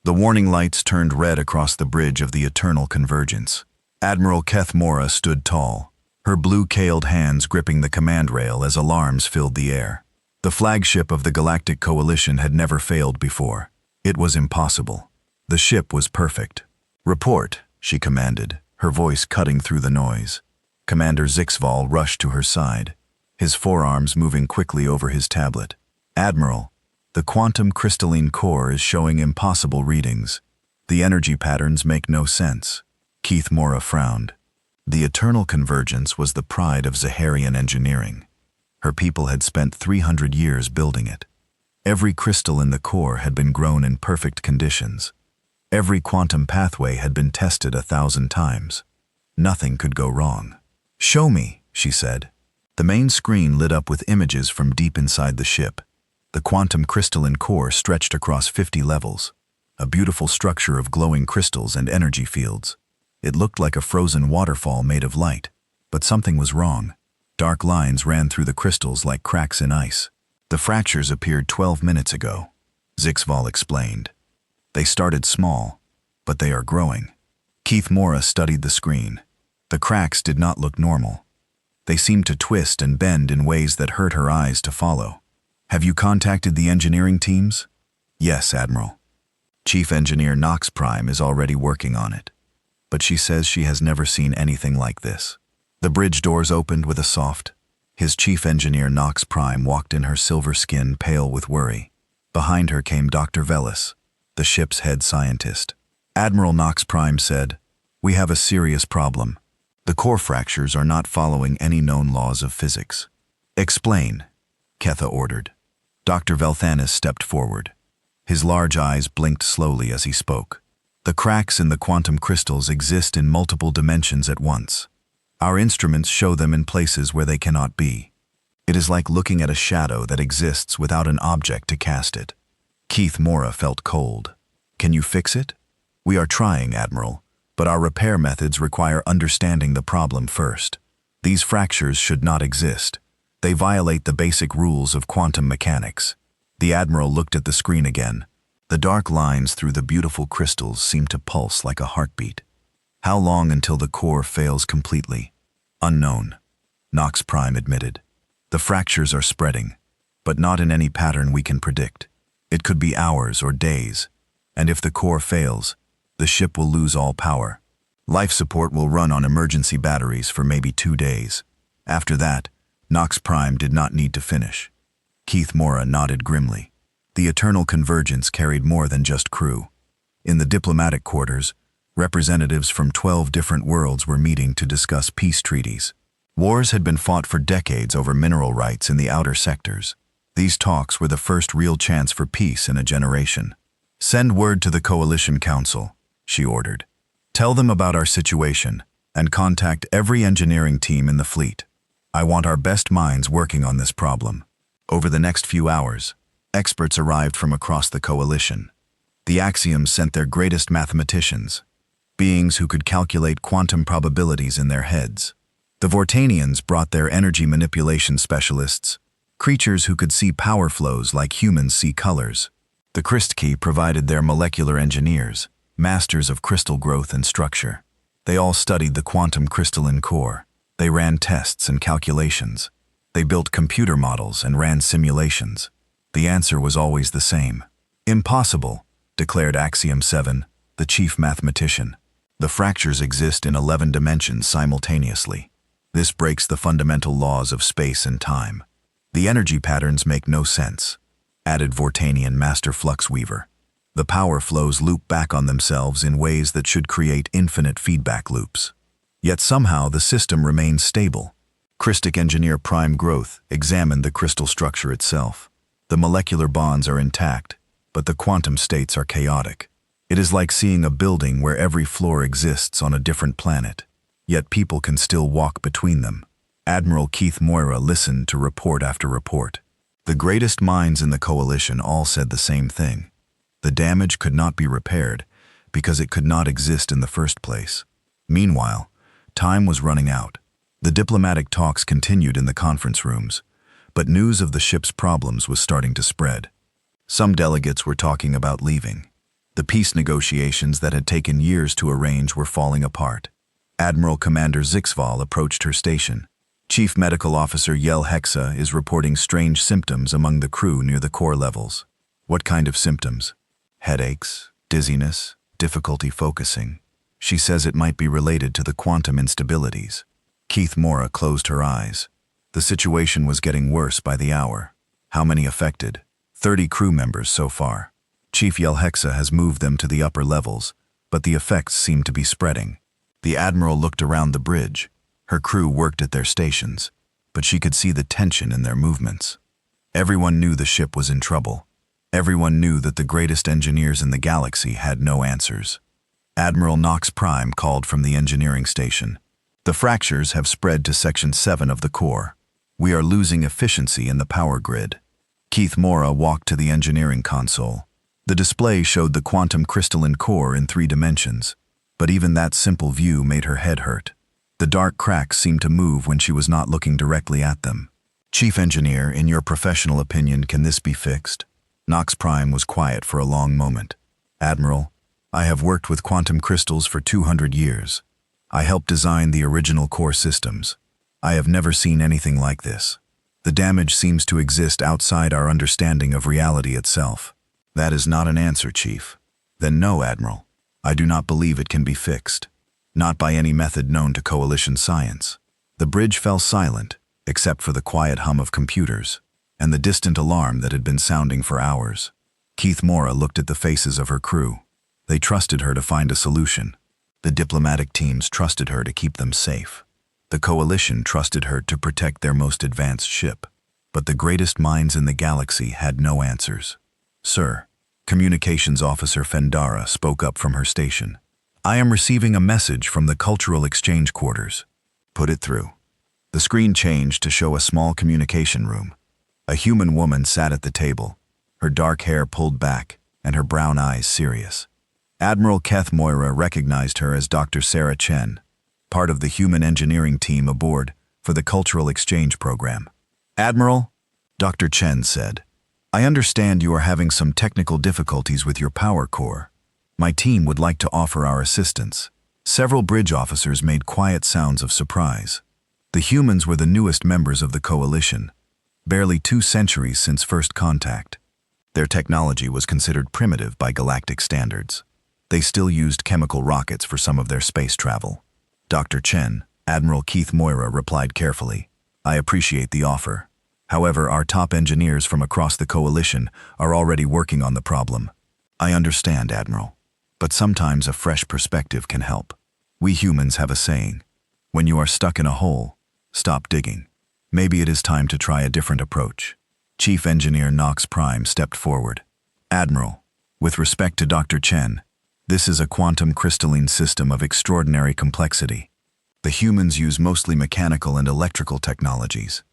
The warning lights turned red across the bridge of the Eternal Convergence. Admiral Keth Mora stood tall, her blue-cailed hands gripping the command rail as alarms filled the air. The flagship of the Galactic Coalition had never failed before. It was impossible. The ship was perfect. "Report," she commanded, her voice cutting through the noise. Commander Zixval rushed to her side, his forearms moving quickly over his tablet. "Admiral, the quantum crystalline core is showing impossible readings. The energy patterns make no sense." Keith Mora frowned. The Eternal Convergence was the pride of Zaharian engineering. Her people had spent 300 years building it. Every crystal in the core had been grown in perfect conditions. Every quantum pathway had been tested 1,000 times. Nothing could go wrong. "Show me," she said. The main screen lit up with images from deep inside the ship. The quantum crystalline core stretched across 50 levels, a beautiful structure of glowing crystals and energy fields. It looked like a frozen waterfall made of light, but something was wrong. Dark lines ran through the crystals like cracks in ice. "The fractures appeared 12 minutes ago," Zixval explained. "They started small, but they are growing." Keith Mora studied the screen. The cracks did not look normal. They seemed to twist and bend in ways that hurt her eyes to follow. "Have you contacted the engineering teams?" "Yes, Admiral. Chief Engineer Nox Prime is already working on it. But she says she has never seen anything like this." The bridge doors opened with a soft. His Chief Engineer Nox Prime walked in, her silver skin pale with worry. Behind her came Dr. Velis, the ship's head scientist. Admiral Nox Prime said, "We have a serious problem. The core fractures are not following any known laws of physics." "Explain," Ketha ordered. Dr. Velthanis stepped forward. His large eyes blinked slowly as he spoke. "The cracks in the quantum crystals exist in multiple dimensions at once. Our instruments show them in places where they cannot be. It is like looking at a shadow that exists without an object to cast it." Keith Mora felt cold. "Can you fix it?" "We are trying, Admiral, but our repair methods require understanding the problem first. These fractures should not exist. They violate the basic rules of quantum mechanics." The Admiral looked at the screen again. The dark lines through the beautiful crystals seemed to pulse like a heartbeat. "How long until the core fails completely?" "Unknown," Nox Prime admitted. "The fractures are spreading, but not in any pattern we can predict. It could be hours or days, and if the core fails, the ship will lose all power. Life support will run on emergency batteries for maybe 2 days. After that, Nox Prime did not need to finish." Keith Mora nodded grimly. The Eternal Convergence carried more than just crew. In the diplomatic quarters, representatives from 12 different worlds were meeting to discuss peace treaties. Wars had been fought for decades over mineral rights in the outer sectors. These talks were the first real chance for peace in a generation. "Send word to the Coalition Council," she ordered. "Tell them about our situation, and contact every engineering team in the fleet. I want our best minds working on this problem." Over the next few hours, experts arrived from across the Coalition. The Axioms sent their greatest mathematicians, beings who could calculate quantum probabilities in their heads. The Vortanians brought their energy manipulation specialists, creatures who could see power flows like humans see colors. The Kristki provided their molecular engineers, masters of crystal growth and structure. They all studied the quantum crystalline core. They ran tests and calculations. They built computer models and ran simulations. The answer was always the same. "Impossible," declared Axiom 7, the chief mathematician. "The fractures exist in 11 dimensions simultaneously. This breaks the fundamental laws of space and time. The energy patterns make no sense," added Vortanian Master Flux Weaver. "The power flows loop back on themselves in ways that should create infinite feedback loops. Yet somehow the system remains stable." Christic Engineer Prime Growth examined the crystal structure itself. The molecular bonds are intact, but the quantum states are chaotic. It is like seeing a building where every floor exists on a different planet, yet people can still walk between them. Admiral Keith Moira listened to report after report. The greatest minds in the Coalition all said the same thing. The damage could not be repaired because it could not exist in the first place. Meanwhile, time was running out. The diplomatic talks continued in the conference rooms, but news of the ship's problems was starting to spread. Some delegates were talking about leaving. The peace negotiations that had taken years to arrange were falling apart. Admiral Commander Zixval approached her station. Chief Medical Officer Yel Hexa is reporting strange symptoms among the crew near the core levels. What kind of symptoms? Headaches, dizziness, difficulty focusing. She says it might be related to the quantum instabilities. Keith Mora closed her eyes. The situation was getting worse by the hour. How many affected? 30 crew members so far. Chief Yel Hexa has moved them to the upper levels, but the effects seem to be spreading. The Admiral looked around the bridge. Her crew worked at their stations, but she could see the tension in their movements. Everyone knew the ship was in trouble. Everyone knew that the greatest engineers in the galaxy had no answers. Admiral Knox Prime called from the engineering station. The fractures have spread to Section 7 of the core. We are losing efficiency in the power grid. Keith Mora walked to the engineering console. The display showed the quantum crystalline core in 3 dimensions, but even that simple view made her head hurt. The dark cracks seemed to move when she was not looking directly at them. Chief Engineer, in your professional opinion, can this be fixed? Knox Prime was quiet for a long moment. Admiral, I have worked with quantum crystals for 200 years. I helped design the original core systems. I have never seen anything like this. The damage seems to exist outside our understanding of reality itself. That is not an answer, Chief. Then no, Admiral. I do not believe it can be fixed. Not by any method known to Coalition science. The bridge fell silent, except for the quiet hum of computers, and the distant alarm that had been sounding for hours. Keith Mora looked at the faces of her crew. They trusted her to find a solution. The diplomatic teams trusted her to keep them safe. The Coalition trusted her to protect their most advanced ship. But the greatest minds in the galaxy had no answers. Sir, Communications Officer Fendara spoke up from her station. I am receiving a message from the Cultural Exchange Quarters. Put it through. The screen changed to show a small communication room. A human woman sat at the table, her dark hair pulled back and her brown eyes serious. Admiral Keth Moira recognized her as Dr. Sarah Chen, part of the human engineering team aboard for the Cultural Exchange Program. Admiral, Dr. Chen said, I understand you are having some technical difficulties with your power core. My team would like to offer our assistance. Several bridge officers made quiet sounds of surprise. The humans were the newest members of the Coalition, barely 2 centuries since first contact. Their technology was considered primitive by galactic standards. They still used chemical rockets for some of their space travel. Dr. Chen, Admiral Keith Moira replied carefully, I appreciate the offer. However, our top engineers from across the Coalition are already working on the problem. I understand, Admiral, but sometimes a fresh perspective can help. We humans have a saying, when you are stuck in a hole, stop digging. Maybe it is time to try a different approach. Chief Engineer Knox Prime stepped forward. Admiral, with respect to Dr. Chen, this is a quantum crystalline system of extraordinary complexity. The humans use mostly mechanical and electrical technologies.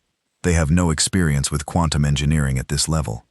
They have no experience with quantum engineering at this level.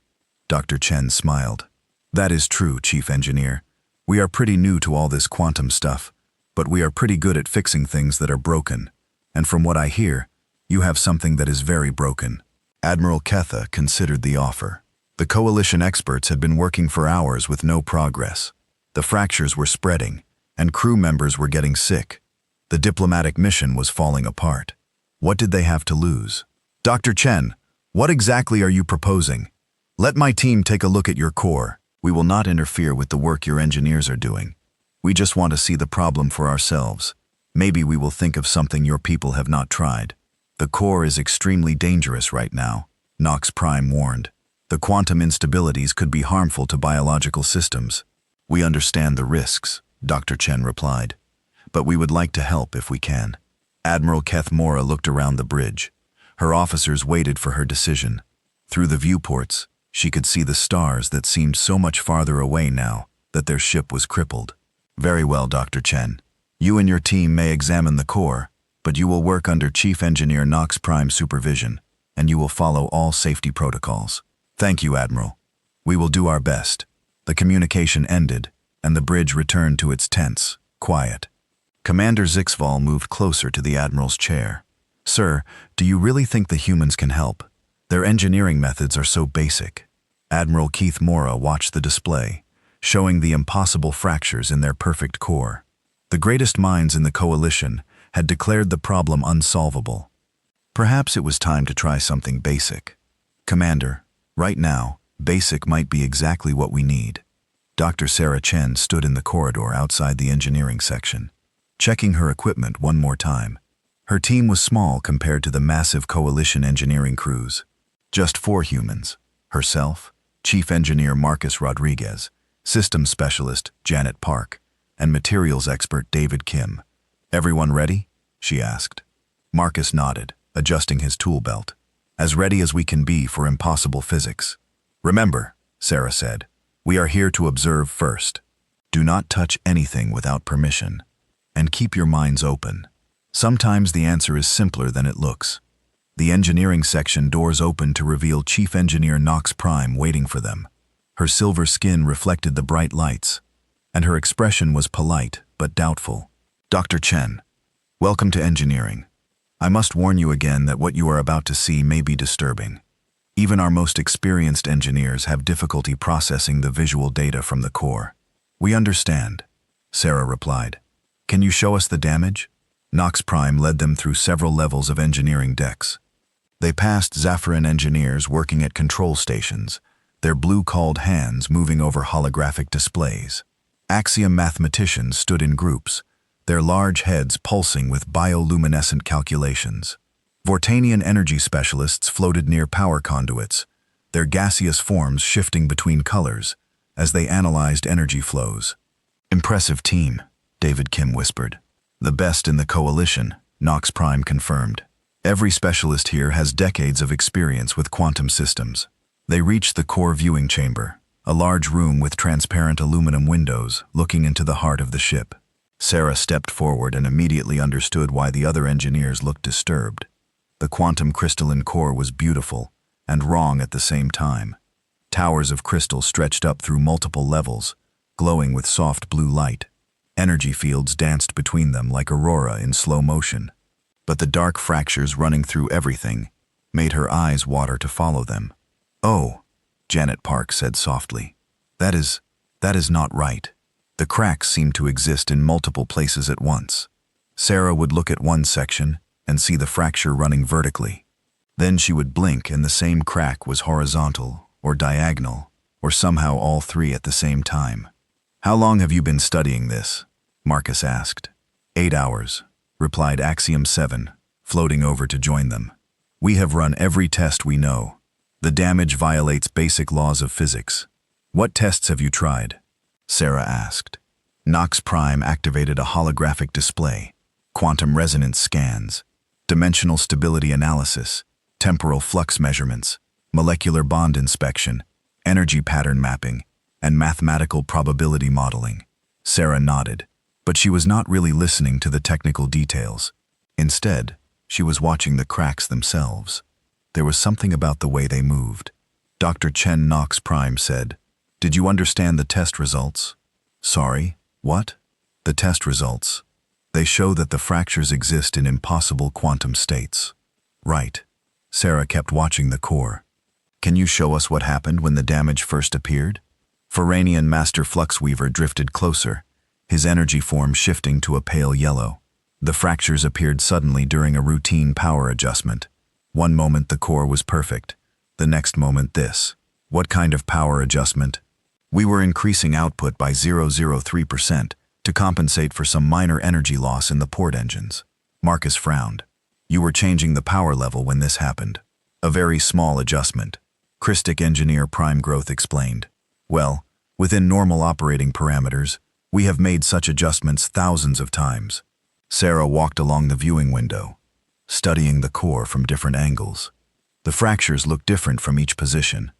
Dr. Chen smiled. That is true, Chief Engineer. We are pretty new to all this quantum stuff, but we are pretty good at fixing things that are broken. And from what I hear, you have something that is very broken. Admiral Ketha considered the offer. The Coalition experts had been working for hours with no progress. The fractures were spreading, and crew members were getting sick. The diplomatic mission was falling apart. What did they have to lose? Dr. Chen, what exactly are you proposing? Let my team take a look at your core. We will not interfere with the work your engineers are doing. We just want to see the problem for ourselves. Maybe we will think of something your people have not tried. The core is extremely dangerous right now, Knox Prime warned. The quantum instabilities could be harmful to biological systems. We understand the risks, Dr. Chen replied. But we would like to help if we can. Admiral Keth Mora looked around the bridge. Her officers waited for her decision. Through the viewports, she could see the stars that seemed so much farther away now that their ship was crippled. Very well, Dr. Chen. You and your team may examine the core, but you will work under Chief Engineer Knox Prime supervision, and you will follow all safety protocols. Thank you, Admiral. We will do our best. The communication ended, and the bridge returned to its tense, quiet. Commander Zixval moved closer to the Admiral's chair. Sir, do you really think the humans can help? Their engineering methods are so basic. Admiral Keith Mora watched the display. showing the impossible fractures in their perfect core. The greatest minds in the coalition had declared the problem unsolvable. Perhaps it was time to try something basic. Commander, right now, basic might be exactly what we need. Dr. Sarah Chen stood in the corridor outside the engineering section, checking her equipment one more time. Her team was small compared to the massive coalition engineering crews. Just 4 humans: herself, Chief Engineer Marcus Rodriguez, Systems Specialist Janet Park, and Materials Expert David Kim. "Everyone ready?" she asked. Marcus nodded, adjusting his tool belt. "As ready as we can be for impossible physics." "Remember," Sarah said, "we are here to observe first. Do not touch anything without permission. And keep your minds open. Sometimes the answer is simpler than it looks." The engineering section doors opened to reveal Chief Engineer Nox Prime waiting for them. Her silver skin reflected the bright lights, and her expression was polite but doubtful. "Dr. Chen, welcome to engineering. I must warn you again that what you are about to see may be disturbing. Even our most experienced engineers have difficulty processing the visual data from the core." "We understand," Sarah replied. "Can you show us the damage?" Nox Prime led them through several levels of engineering decks. They passed Zaffiran engineers working at control stations, their blue-called hands moving over holographic displays. Axiom mathematicians stood in groups, their large heads pulsing with bioluminescent calculations. Vortanian energy specialists floated near power conduits, their gaseous forms shifting between colors as they analyzed energy flows. "Impressive team," David Kim whispered. "The best in the coalition," Nox Prime confirmed. "Every specialist here has decades of experience with quantum systems." They reached the core viewing chamber, a large room with transparent aluminum windows looking into the heart of the ship. Sarah stepped forward and immediately understood why the other engineers looked disturbed. The quantum crystalline core was beautiful and wrong at the same time. Towers of crystal stretched up through multiple levels, glowing with soft blue light. Energy fields danced between them like aurora in slow motion. But the dark fractures running through everything made her eyes water to follow them. "Oh," Janet Park said softly. That is not right." The cracks seemed to exist in multiple places at once. Sarah would look at one section and see the fracture running vertically. Then she would blink and the same crack was horizontal or diagonal, or somehow all 3 at the same time. "How long have you been studying this?" Marcus asked. 8 hours, replied Axiom 7, floating over to join them. "We have run every test we know. The damage violates basic laws of physics." "What tests have you tried?" Sarah asked. Nox Prime activated a holographic display, quantum resonance scans, dimensional stability analysis, temporal flux measurements, molecular bond inspection, energy pattern mapping, and mathematical probability modeling. Sarah nodded, but she was not really listening to the technical details. Instead, she was watching the cracks themselves. There was something about the way they moved. Dr. Chen Nox Prime said, "Did you understand the test results?" "Sorry, what?" "The test results. They show that the fractures exist in impossible quantum states." "Right." Sarah kept watching the core. "Can you show us what happened when the damage first appeared?" Foranian Master Fluxweaver drifted closer, his energy form shifting to a pale yellow. The fractures appeared suddenly during a routine power adjustment. One moment the core was perfect, the next moment this. "What kind of power adjustment?" "We were increasing output by 0.003% to compensate for some minor energy loss in the port engines." Marcus frowned. "You were changing the power level when this happened." "A very small adjustment," Christic Engineer Prime Growth explained. "Well, within normal operating parameters, we have made such adjustments thousands of times." Sarah walked along the viewing window, studying the core from different angles. The fractures looked different from each position,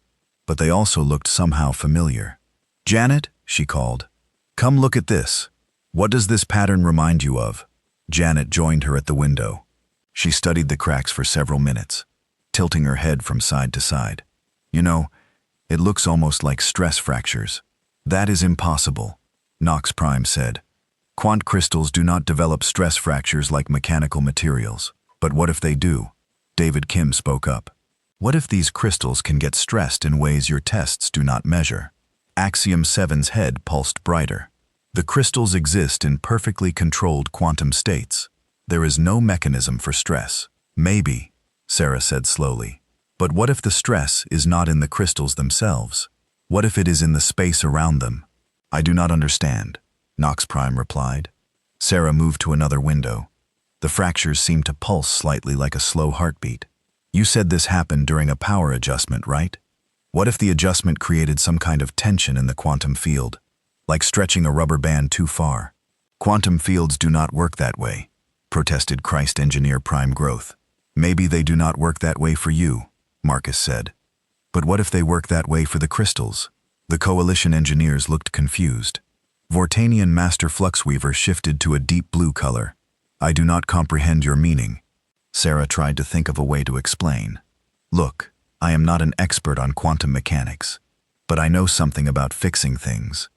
but they also looked somehow familiar. "Janet," she called, "come look at this. What does this pattern remind you of?" Janet joined her at the window. She studied the cracks for several minutes, tilting her head from side to side. "You know, it looks almost like stress fractures." "That is impossible," Nox Prime said. "Quant crystals do not develop stress fractures like mechanical materials." "But what if they do?" David Kim spoke up. "What if these crystals can get stressed in ways your tests do not measure?" Axiom 7's head pulsed brighter. The crystals exist in perfectly controlled quantum states. There is no mechanism for stress. Maybe, Sarah said slowly. But what if the stress is not in the crystals themselves? What if it is in the space around them? I do not understand, Nox Prime replied. Sarah moved to another window. The fractures seemed to pulse slightly like a slow heartbeat. You said this happened during a power adjustment, right? What if the adjustment created some kind of tension in the quantum field, like stretching a rubber band too far? Quantum fields do not work that way, protested Christ Engineer Prime Growth. Maybe they do not work that way for you, Marcus said. But what if they work that way for the crystals? The Coalition engineers looked confused. Vortanian Master Fluxweaver shifted to a deep blue color. I do not comprehend your meaning. Sarah tried to think of a way to explain. Look, I am not an expert on quantum mechanics, but I know something about fixing things.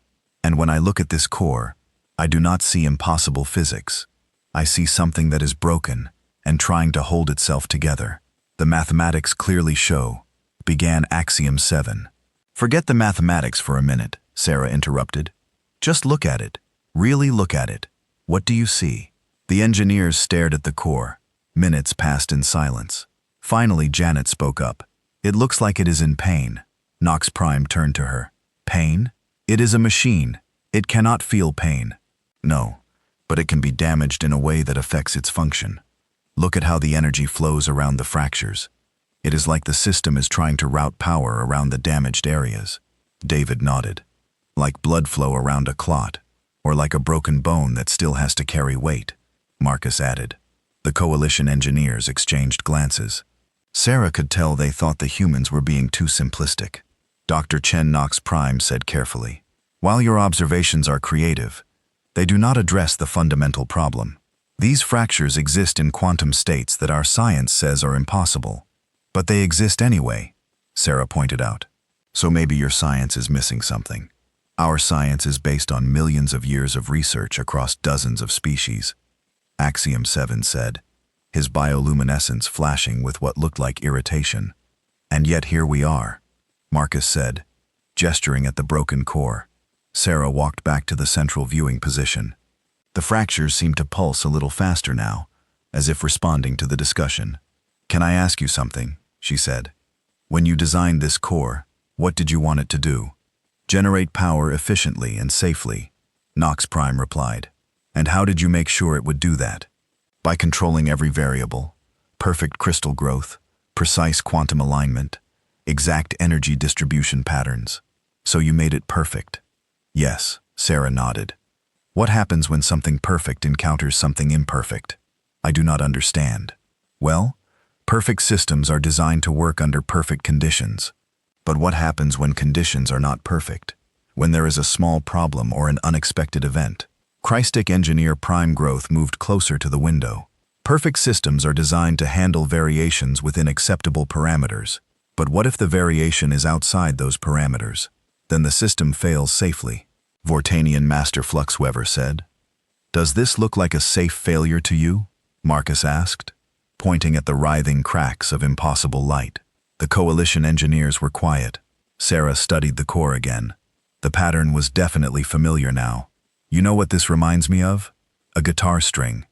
And when I look at this core, I do not see impossible physics. I see something that is broken and trying to hold itself together. The mathematics clearly show, began Axiom 7. Forget the mathematics for a minute, Sarah interrupted. Just look at it. Really look at it. What do you see? The engineers stared at the core. Minutes passed in silence. Finally, Janet spoke up. It looks like it is in pain. Nox Prime turned to her. Pain? It is a machine. It cannot feel pain. No, but it can be damaged in a way that affects its function. Look at how the energy flows around the fractures. It is like the system is trying to route power around the damaged areas. David nodded. Like blood flow around a clot, or like a broken bone that still has to carry weight, Marcus added. The Coalition engineers exchanged glances. Sarah could tell they thought the humans were being too simplistic. Dr. Chen Nox Prime said carefully, while your observations are creative, they do not address the fundamental problem. These fractures exist in quantum states that our science says are impossible. But they exist anyway, Sarah pointed out. So maybe your science is missing something. Our science is based on millions of years of research across dozens of species. Axiom 7 said, his bioluminescence flashing with what looked like irritation. And yet here we are, Marcus said, gesturing at the broken core. Sarah walked back to the central viewing position. The fractures seemed to pulse a little faster now, as if responding to the discussion. Can I ask you something? She said. When you designed this core, what did you want it to do? Generate power efficiently and safely, Nox Prime replied. And how did you make sure it would do that? By controlling every variable, perfect crystal growth, precise quantum alignment, exact energy distribution patterns. So you made it perfect. Yes, Sarah nodded. What happens when something perfect encounters something imperfect? I do not understand. Well, perfect systems are designed to work under perfect conditions. But what happens when conditions are not perfect? When there is a small problem or an unexpected event? Christic Engineer Prime Growth moved closer to the window. Perfect systems are designed to handle variations within acceptable parameters. But what if the variation is outside those parameters? Then the system fails safely, Vortanian Master Fluxweaver said. Does this look like a safe failure to you? Marcus asked, pointing at the writhing cracks of impossible light. The Coalition engineers were quiet. Sarah studied the core again. The pattern was definitely familiar now. You know what this reminds me of? A guitar string.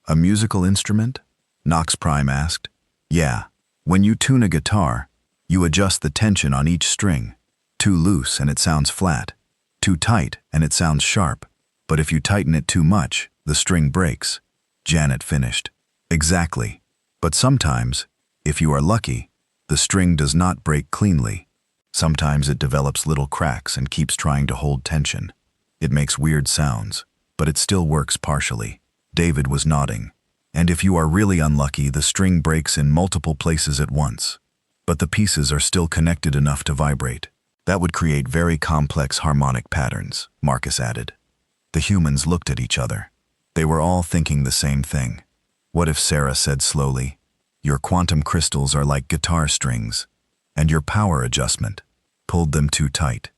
A musical instrument? Nox Prime asked. Yeah. When you tune a guitar, you adjust the tension on each string. Too loose and it sounds flat. Too tight and it sounds sharp. But if you tighten it too much, the string breaks. Janet finished. Exactly. But sometimes, if you are lucky, the string does not break cleanly. Sometimes it develops little cracks and keeps trying to hold tension. It makes weird sounds, but it still works partially. David was nodding. And if you are really unlucky, the string breaks in multiple places at once. But the pieces are still connected enough to vibrate. That would create very complex harmonic patterns, Marcus added. The humans looked at each other. They were all thinking the same thing. What if Sarah said slowly, your quantum crystals are like guitar strings, and your power adjustment pulled them too tight.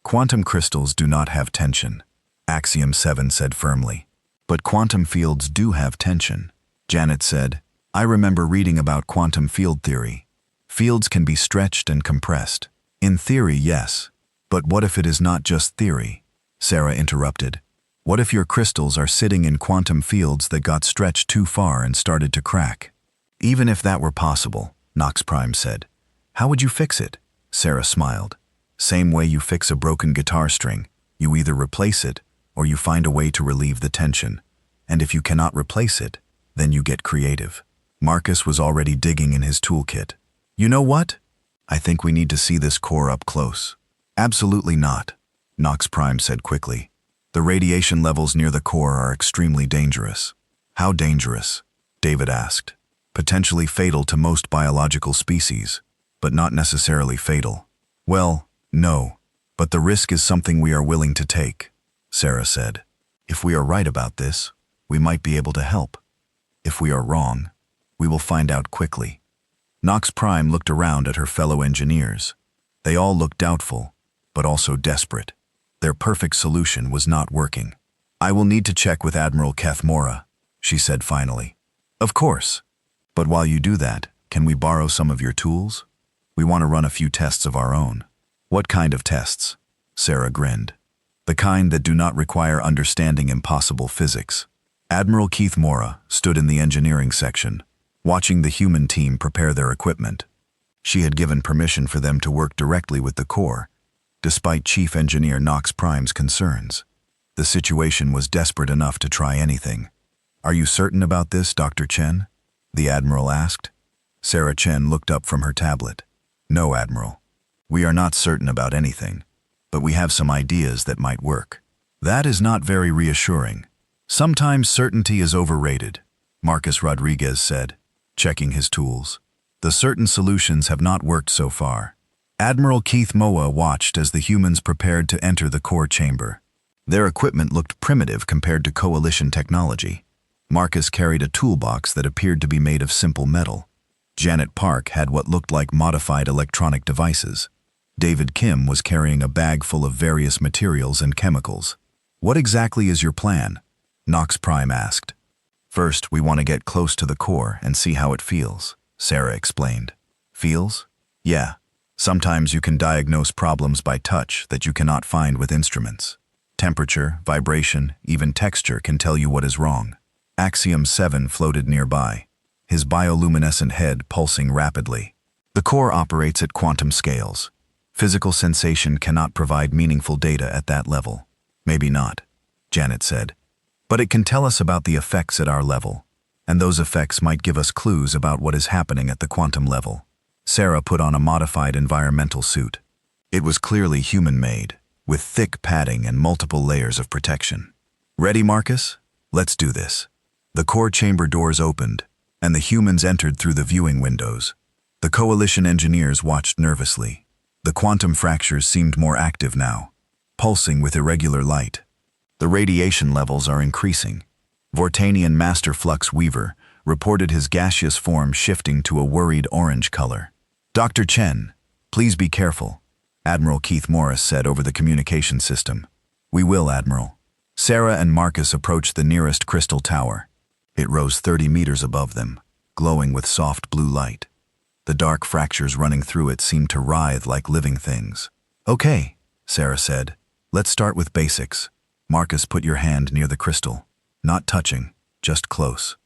Quantum crystals do not have tension, Axiom 7 said firmly. But quantum fields do have tension. Janet said, I remember reading about quantum field theory. Fields can be stretched and compressed. In theory, yes, But what if it is not just theory? Sarah interrupted. What if your crystals are sitting in quantum fields that got stretched too far and started to crack? Even if that were possible, Nox Prime said. How would you fix it? Sarah smiled. Same way you fix a broken guitar string. You either replace it, or you find a way to relieve the tension. And if you cannot replace it, then you get creative. Marcus was already digging in his toolkit. You know what? I think we need to see this core up close. Absolutely not, Nox Prime said quickly. The radiation levels near the core are extremely dangerous. How dangerous? David asked. Potentially fatal to most biological species, but not necessarily fatal. Well, no, but the risk is something we are willing to take, Sarah said. If we are right about this, we might be able to help. If we are wrong, we will find out quickly. Nox Prime looked around at her fellow engineers. They all looked doubtful, but also desperate. Their perfect solution was not working. I will need to check with Admiral Keth Mora, she said finally. Of course. But while you do that, can we borrow some of your tools? We want to run a few tests of our own. What kind of tests? Sarah grinned. The kind that do not require understanding impossible physics. Admiral Keith Mora stood in the engineering section, watching the human team prepare their equipment. She had given permission for them to work directly with the core, despite Chief Engineer Nox Prime's concerns. The situation was desperate enough to try anything. Are you certain about this, Dr. Chen? The Admiral asked. Sarah Chen looked up from her tablet. No, Admiral. We are not certain about anything, but we have some ideas that might work. That is not very reassuring. Sometimes certainty is overrated, Marcus Rodriguez said, checking his tools. The certain solutions have not worked so far. Admiral Keith Moa watched as the humans prepared to enter the core chamber. Their equipment looked primitive compared to Coalition technology. Marcus carried a toolbox that appeared to be made of simple metal. Janet Park had what looked like modified electronic devices. David Kim was carrying a bag full of various materials and chemicals. What exactly is your plan? Nox Prime asked. First, we want to get close to the core and see how it feels, Sarah explained. Feels? Yeah. Sometimes you can diagnose problems by touch that you cannot find with instruments. Temperature, vibration, even texture can tell you what is wrong. Axiom 7 floated nearby, his bioluminescent head pulsing rapidly. The core operates at quantum scales. Physical sensation cannot provide meaningful data at that level. Maybe not, Janet said. But it can tell us about the effects at our level, and those effects might give us clues about what is happening at the quantum level. Sarah put on a modified environmental suit. It was clearly human-made, with thick padding and multiple layers of protection. Ready, Marcus? Let's do this. The core chamber doors opened, and the humans entered through the viewing windows. The Coalition engineers watched nervously. The quantum fractures seemed more active now, pulsing with irregular light. The radiation levels are increasing. Vortanian Master Flux Weaver reported his gaseous form shifting to a worried orange color. Dr. Chen, please be careful, Admiral Keith Morris said over the communication system. We will, Admiral. Sarah and Marcus approached the nearest crystal tower. It rose 30 meters above them, glowing with soft blue light. The dark fractures running through it seemed to writhe like living things. Okay, Sarah said. Let's start with basics. Marcus put your hand near the crystal. Not touching, just close.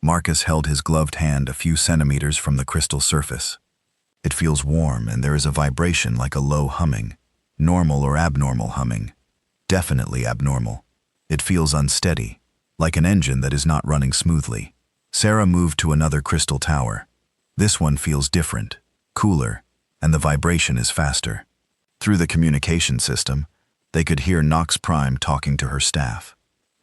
Marcus held his gloved hand a few centimeters from the crystal surface. It feels warm and there is a vibration like a low humming. Normal or abnormal humming. Definitely abnormal. It feels unsteady, like an engine that is not running smoothly. Sarah moved to another crystal tower. This one feels different, cooler, and the vibration is faster. Through the communication system, they could hear Nox Prime talking to her staff.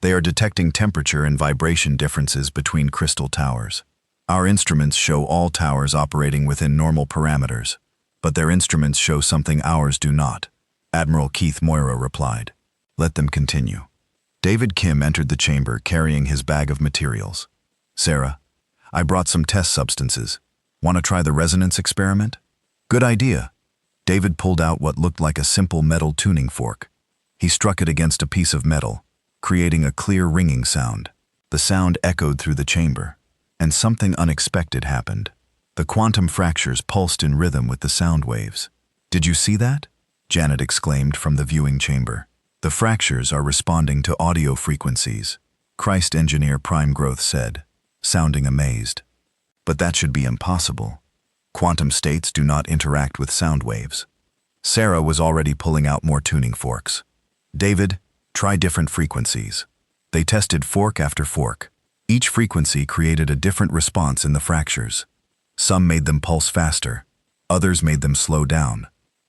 They are detecting temperature and vibration differences between crystal towers. Our instruments show all towers operating within normal parameters, but their instruments show something ours do not, Admiral Keith Moira replied. Let them continue. David Kim entered the chamber carrying his bag of materials. Sarah, I brought some test substances. Want to try the resonance experiment? Good idea. David pulled out what looked like a simple metal tuning fork. He struck it against a piece of metal, creating a clear ringing sound. The sound echoed through the chamber, and something unexpected happened. The quantum fractures pulsed in rhythm with the sound waves. Did you see that? Janet exclaimed from the viewing chamber. The fractures are responding to audio frequencies, Christ Engineer Prime Growth said, sounding amazed. But that should be impossible. Quantum states do not interact with sound waves. Sarah was already pulling out more tuning forks. David, try different frequencies. They tested fork after fork. Each frequency created a different response in the fractures. Some made them pulse faster. Others made them slow down.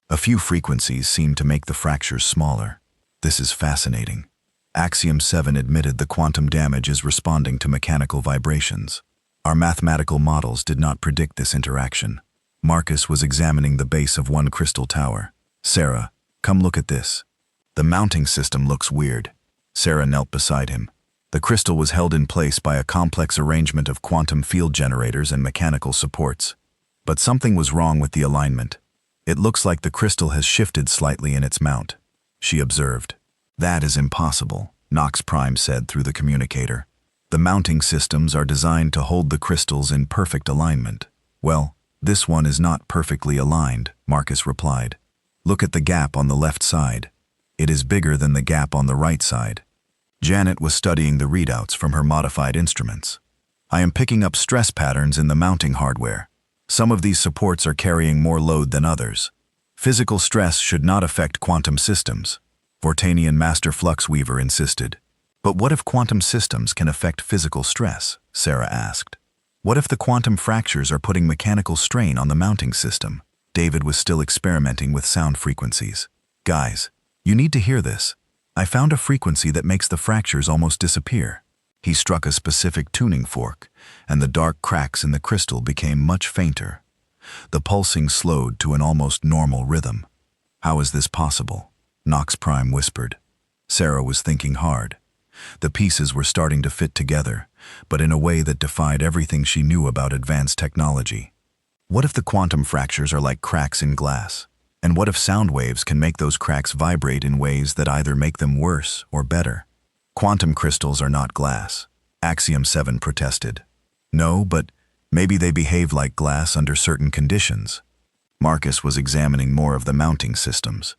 A few frequencies seemed to make the fractures smaller. This is fascinating. Axiom 7 admitted the quantum damage is responding to mechanical vibrations. Our mathematical models did not predict this interaction. Marcus was examining the base of one crystal tower. Sarah, come look at this. The mounting system looks weird. Sarah knelt beside him. The crystal was held in place by a complex arrangement of quantum field generators and mechanical supports. But something was wrong with the alignment. It looks like the crystal has shifted slightly in its mount, she observed. That is impossible, Nox Prime said through the communicator. The mounting systems are designed to hold the crystals in perfect alignment. Well, this one is not perfectly aligned, Marcus replied. Look at the gap on the left side. It is bigger than the gap on the right side. Janet was studying the readouts from her modified instruments. I am picking up stress patterns in the mounting hardware. Some of these supports are carrying more load than others. Physical stress should not affect quantum systems, Vortanian Master Flux Weaver insisted. But what if quantum systems can affect physical stress? Sarah asked. What if the quantum fractures are putting mechanical strain on the mounting system? David was still experimenting with sound frequencies. Guys, you need to hear this. I found a frequency that makes the fractures almost disappear. He struck a specific tuning fork, and the dark cracks in the crystal became much fainter. The pulsing slowed to an almost normal rhythm. How is this possible? Nox Prime whispered. Sarah was thinking hard. The pieces were starting to fit together, but in a way that defied everything she knew about advanced technology. What if the quantum fractures are like cracks in glass? And what if sound waves can make those cracks vibrate in ways that either make them worse or better? Quantum crystals are not glass, Axiom 7 protested. No, but maybe they behave like glass under certain conditions. Marcus was examining more of the mounting systems.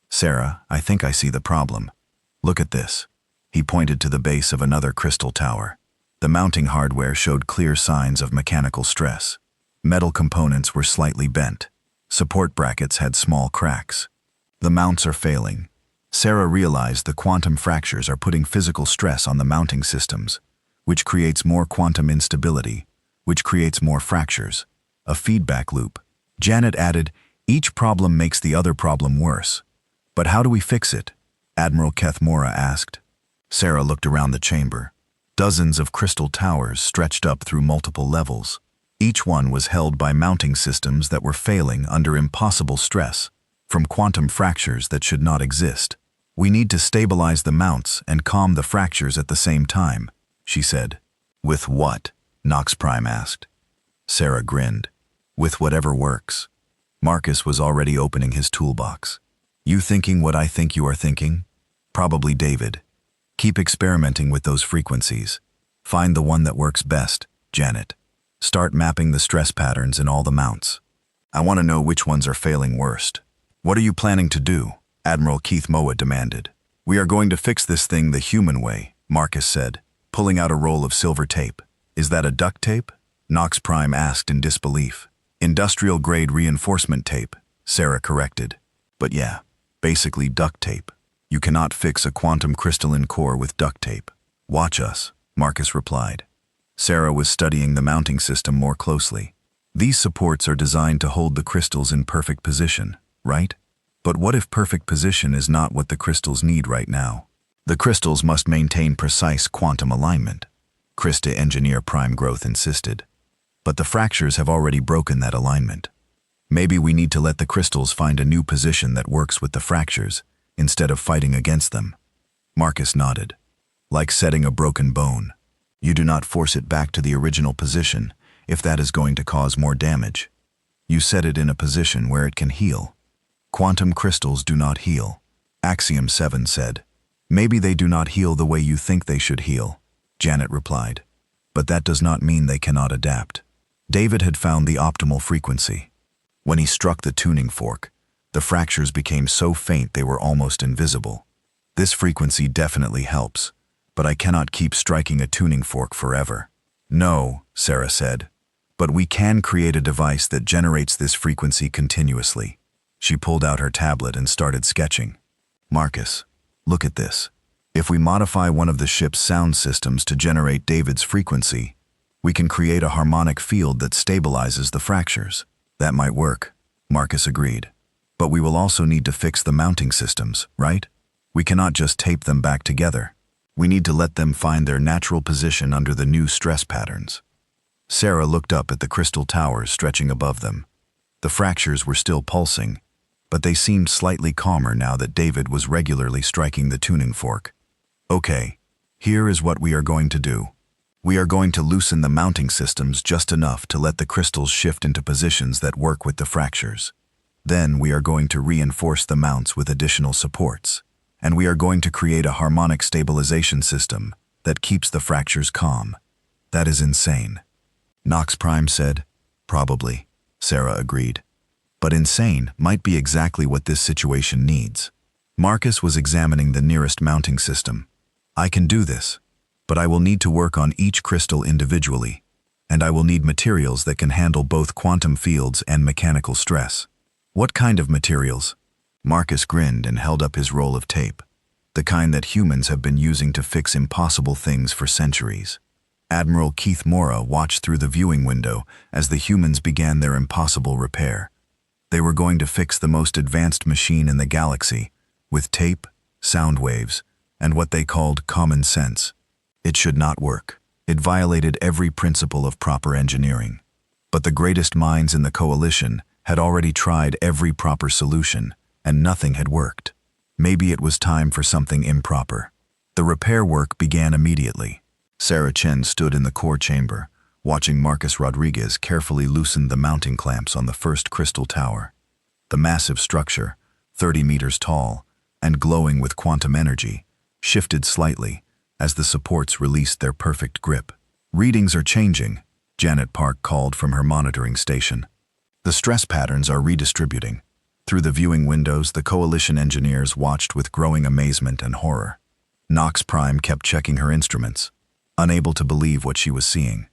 Sarah, I think I see the problem. Look at this. He pointed to the base of another crystal tower. The mounting hardware showed clear signs of mechanical stress. Metal components were slightly bent. Support brackets had small cracks. The mounts are failing. Sarah realized the quantum fractures are putting physical stress on the mounting systems, which creates more quantum instability, which creates more fractures. A feedback loop. Janet added, each problem makes the other problem worse. But how do we fix it? Admiral Keth Mora asked. Sarah looked around the chamber. Dozens of crystal towers stretched up through multiple levels. Each one was held by mounting systems that were failing under impossible stress, from quantum fractures that should not exist. We need to stabilize the mounts and calm the fractures at the same time, she said. With what? Nox Prime asked. Sarah grinned. With whatever works. Marcus was already opening his toolbox. You thinking what I think you are thinking? Probably David. Keep experimenting with those frequencies. Find the one that works best, Janet. Start mapping the stress patterns in all the mounts. I want to know which ones are failing worst. What are you planning to do? Admiral Keith Moa demanded. We are going to fix this thing the human way, Marcus said, pulling out a roll of silver tape. Is that a duct tape? Nox Prime asked in disbelief. Industrial-grade reinforcement tape, Sarah corrected. But yeah, basically duct tape. You cannot fix a quantum crystalline core with duct tape. Watch us, Marcus replied. Sarah was studying the mounting system more closely. These supports are designed to hold the crystals in perfect position, right? But what if perfect position is not what the crystals need right now? The crystals must maintain precise quantum alignment, Krista Engineer Prime Growth insisted. But the fractures have already broken that alignment. Maybe we need to let the crystals find a new position that works with the fractures, instead of fighting against them. Marcus nodded. Like setting a broken bone. You do not force it back to the original position if that is going to cause more damage. You set it in a position where it can heal. Quantum crystals do not heal, Axiom 7 said. Maybe they do not heal the way you think they should heal, Janet replied. But that does not mean they cannot adapt. David had found the optimal frequency. When he struck the tuning fork, The fractures became so faint they were almost invisible. This frequency definitely helps, but I cannot keep striking a tuning fork forever. No, Sarah said, but we can create a device that generates this frequency continuously. She pulled out her tablet and started sketching. Marcus, look at this. If we modify one of the ship's sound systems to generate David's frequency, we can create a harmonic field that stabilizes the fractures. That might work, Marcus agreed. But we will also need to fix the mounting systems, right? We cannot just tape them back together. We need to let them find their natural position under the new stress patterns. Sarah looked up at the crystal towers stretching above them. The fractures were still pulsing, but they seemed slightly calmer now that David was regularly striking the tuning fork. Okay, here is what we are going to do. We are going to loosen the mounting systems just enough to let the crystals shift into positions that work with the fractures. Then we are going to reinforce the mounts with additional supports, and we are going to create a harmonic stabilization system that keeps the fractures calm. That is insane. Nox Prime said, probably, Sarah agreed. But insane might be exactly what this situation needs. Marcus was examining the nearest mounting system. I can do this, but I will need to work on each crystal individually, and I will need materials that can handle both quantum fields and mechanical stress. What kind of materials? Marcus grinned and held up his roll of tape, the kind that humans have been using to fix impossible things for centuries. Admiral Keith Mora watched through the viewing window as the humans began their impossible repair. They were going to fix the most advanced machine in the galaxy, with tape, sound waves, and what they called common sense. It should not work. It violated every principle of proper engineering. But the greatest minds in the coalition had already tried every proper solution, and nothing had worked. Maybe it was time for something improper. The repair work began immediately. Sarah Chen stood in the core chamber, watching Marcus Rodriguez carefully loosen the mounting clamps on the first crystal tower. The massive structure, 30 meters tall, and glowing with quantum energy, shifted slightly as the supports released their perfect grip. Readings are changing, Janet Park called from her monitoring station. The stress patterns are redistributing. Through the viewing windows, the coalition engineers watched with growing amazement and horror. Nox Prime kept checking her instruments, unable to believe what she was seeing.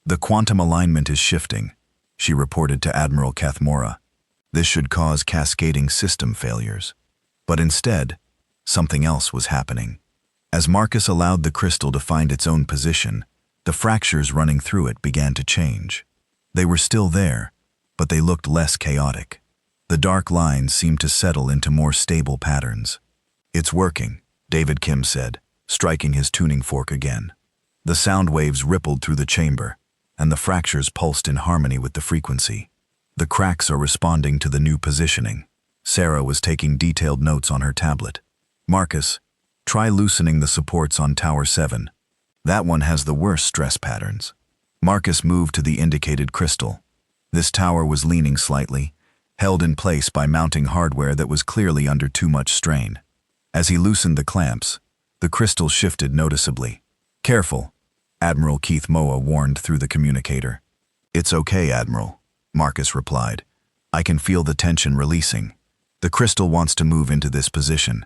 The quantum alignment is shifting, she reported to Admiral Keth Mora. This should cause cascading system failures. But instead, something else was happening. As Marcus allowed the crystal to find its own position, the fractures running through it began to change. They were still there, but they looked less chaotic. The dark lines seemed to settle into more stable patterns. It's working, David Kim said, striking his tuning fork again. The sound waves rippled through the chamber, and the fractures pulsed in harmony with the frequency. The cracks are responding to the new positioning. Sarah was taking detailed notes on her tablet. Marcus, try loosening the supports on Tower 7. That one has the worst stress patterns. Marcus moved to the indicated crystal. This tower was leaning slightly, held in place by mounting hardware that was clearly under too much strain. As he loosened the clamps, the crystal shifted noticeably. Careful, Admiral Keith Moa warned through the communicator. It's okay, Admiral, Marcus replied. I can feel the tension releasing. The crystal wants to move into this position.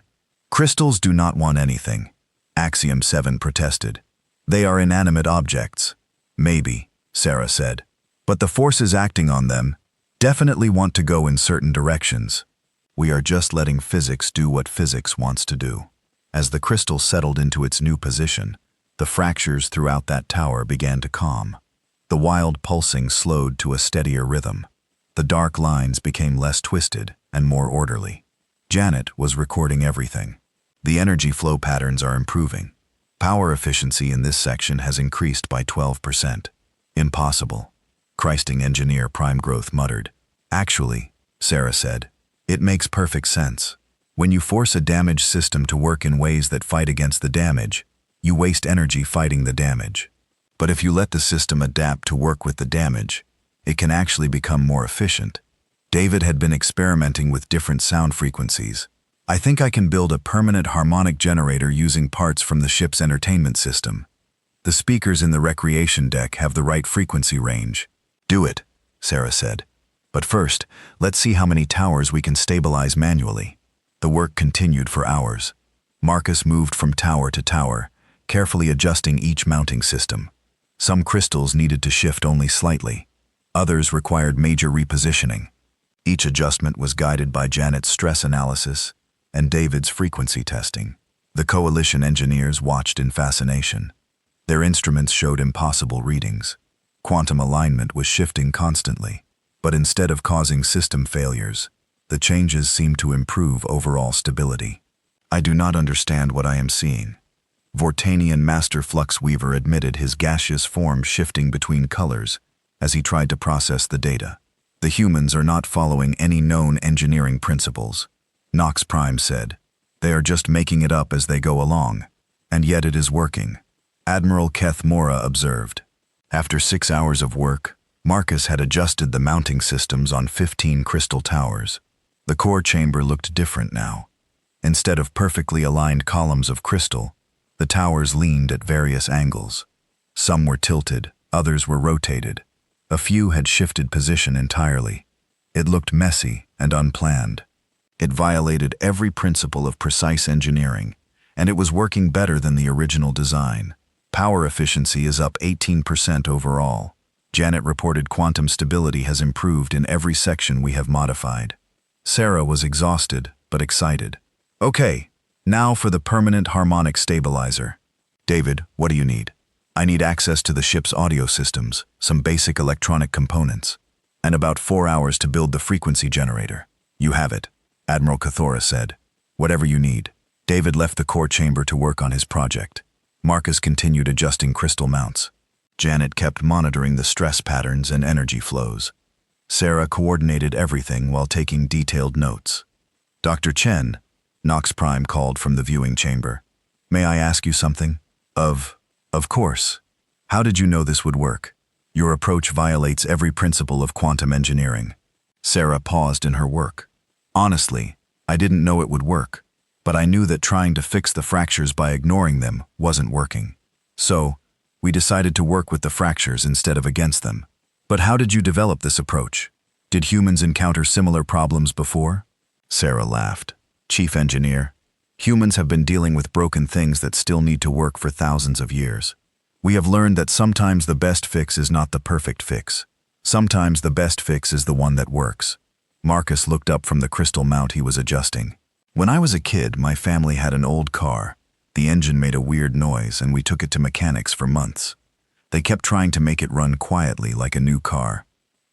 Crystals do not want anything, Axiom 7 protested. They are inanimate objects. Maybe, Sarah said. But the forces acting on them definitely want to go in certain directions. We are just letting physics do what physics wants to do. As the crystal settled into its new position, the fractures throughout that tower began to calm. The wild pulsing slowed to a steadier rhythm. The dark lines became less twisted and more orderly. Janet was recording everything. The energy flow patterns are improving. Power efficiency in this section has increased by 12%. Impossible, Christing Engineer Prime Growth muttered. Actually, Sarah said, it makes perfect sense. When you force a damaged system to work in ways that fight against the damage, you waste energy fighting the damage. But if you let the system adapt to work with the damage, it can actually become more efficient. David had been experimenting with different sound frequencies. I think I can build a permanent harmonic generator using parts from the ship's entertainment system. The speakers in the recreation deck have the right frequency range. Do it, Sarah said. But first, let's see how many towers we can stabilize manually. The work continued for hours. Marcus moved from tower to tower, carefully adjusting each mounting system. Some crystals needed to shift only slightly. Others required major repositioning. Each adjustment was guided by Janet's stress analysis and David's frequency testing. The coalition engineers watched in fascination. Their instruments showed impossible readings. Quantum alignment was shifting constantly. But instead of causing system failures, the changes seemed to improve overall stability. I do not understand what I am seeing. Vortanian Master Flux Weaver admitted his gaseous form shifting between colors as he tried to process the data. The humans are not following any known engineering principles. Nox Prime said. They are just making it up as they go along. And yet it is working. Admiral Keth Mora observed. After 6 hours of work, Marcus had adjusted the mounting systems on 15 crystal towers. The core chamber looked different now. Instead of perfectly aligned columns of crystal, the towers leaned at various angles. Some were tilted, others were rotated. A few had shifted position entirely. It looked messy and unplanned. It violated every principle of precise engineering, and it was working better than the original design. Power efficiency is up 18% overall. Janet reported quantum stability has improved in every section we have modified. Sarah was exhausted, but excited. Okay, now for the permanent harmonic stabilizer. David, what do you need? I need access to the ship's audio systems, some basic electronic components, and about 4 hours to build the frequency generator. You have it, Admiral Cathora said. Whatever you need. David left the core chamber to work on his project. Marcus continued adjusting crystal mounts. Janet kept monitoring the stress patterns and energy flows. Sarah coordinated everything while taking detailed notes. Dr. Chen, Nox Prime called from the viewing chamber. May I ask you something? Of course. How did you know this would work? Your approach violates every principle of quantum engineering. Sarah paused in her work. Honestly, I didn't know it would work, but I knew that trying to fix the fractures by ignoring them wasn't working. So, we decided to work with the fractures instead of against them. But how did you develop this approach? Did humans encounter similar problems before? Sarah laughed. Chief Engineer, humans have been dealing with broken things that still need to work for thousands of years. We have learned that sometimes the best fix is not the perfect fix. Sometimes the best fix is the one that works. Marcus looked up from the crystal mount he was adjusting. When I was a kid, my family had an old car. The engine made a weird noise and we took it to mechanics for months. They kept trying to make it run quietly like a new car.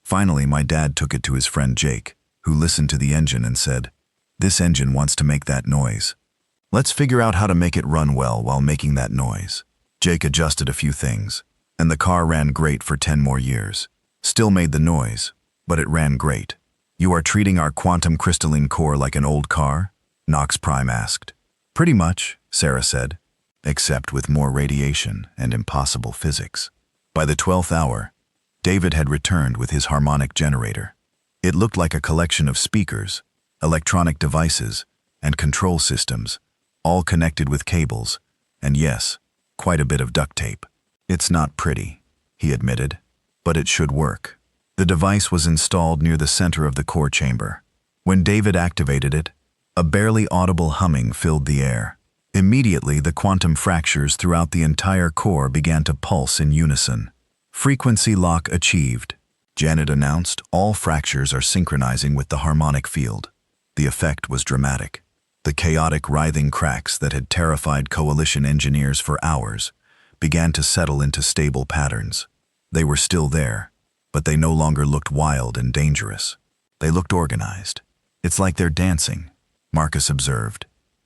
Finally, my dad took it to his friend Jake, who listened to the engine and said, "This engine wants to make that noise. Let's figure out how to make it run well while making that noise." Jake adjusted a few things, and the car ran great for 10 more years. Still made the noise, but it ran great. You are treating our quantum crystalline core like an old car? Nox Prime asked. Pretty much, Sarah said, except with more radiation and impossible physics. By the 12th hour, David had returned with his harmonic generator. It looked like a collection of speakers, electronic devices, and control systems, all connected with cables, and yes, quite a bit of duct tape. It's not pretty, he admitted, but it should work. The device was installed near the center of the core chamber. When David activated it, a barely audible humming filled the air. Immediately, the quantum fractures throughout the entire core began to pulse in unison. Frequency lock achieved. Janet announced all fractures are synchronizing with the harmonic field. The effect was dramatic. The chaotic writhing cracks that had terrified coalition engineers for hours began to settle into stable patterns. They were still there, but they no longer looked wild and dangerous. They looked organized. It's like they're dancing, Marcus observed.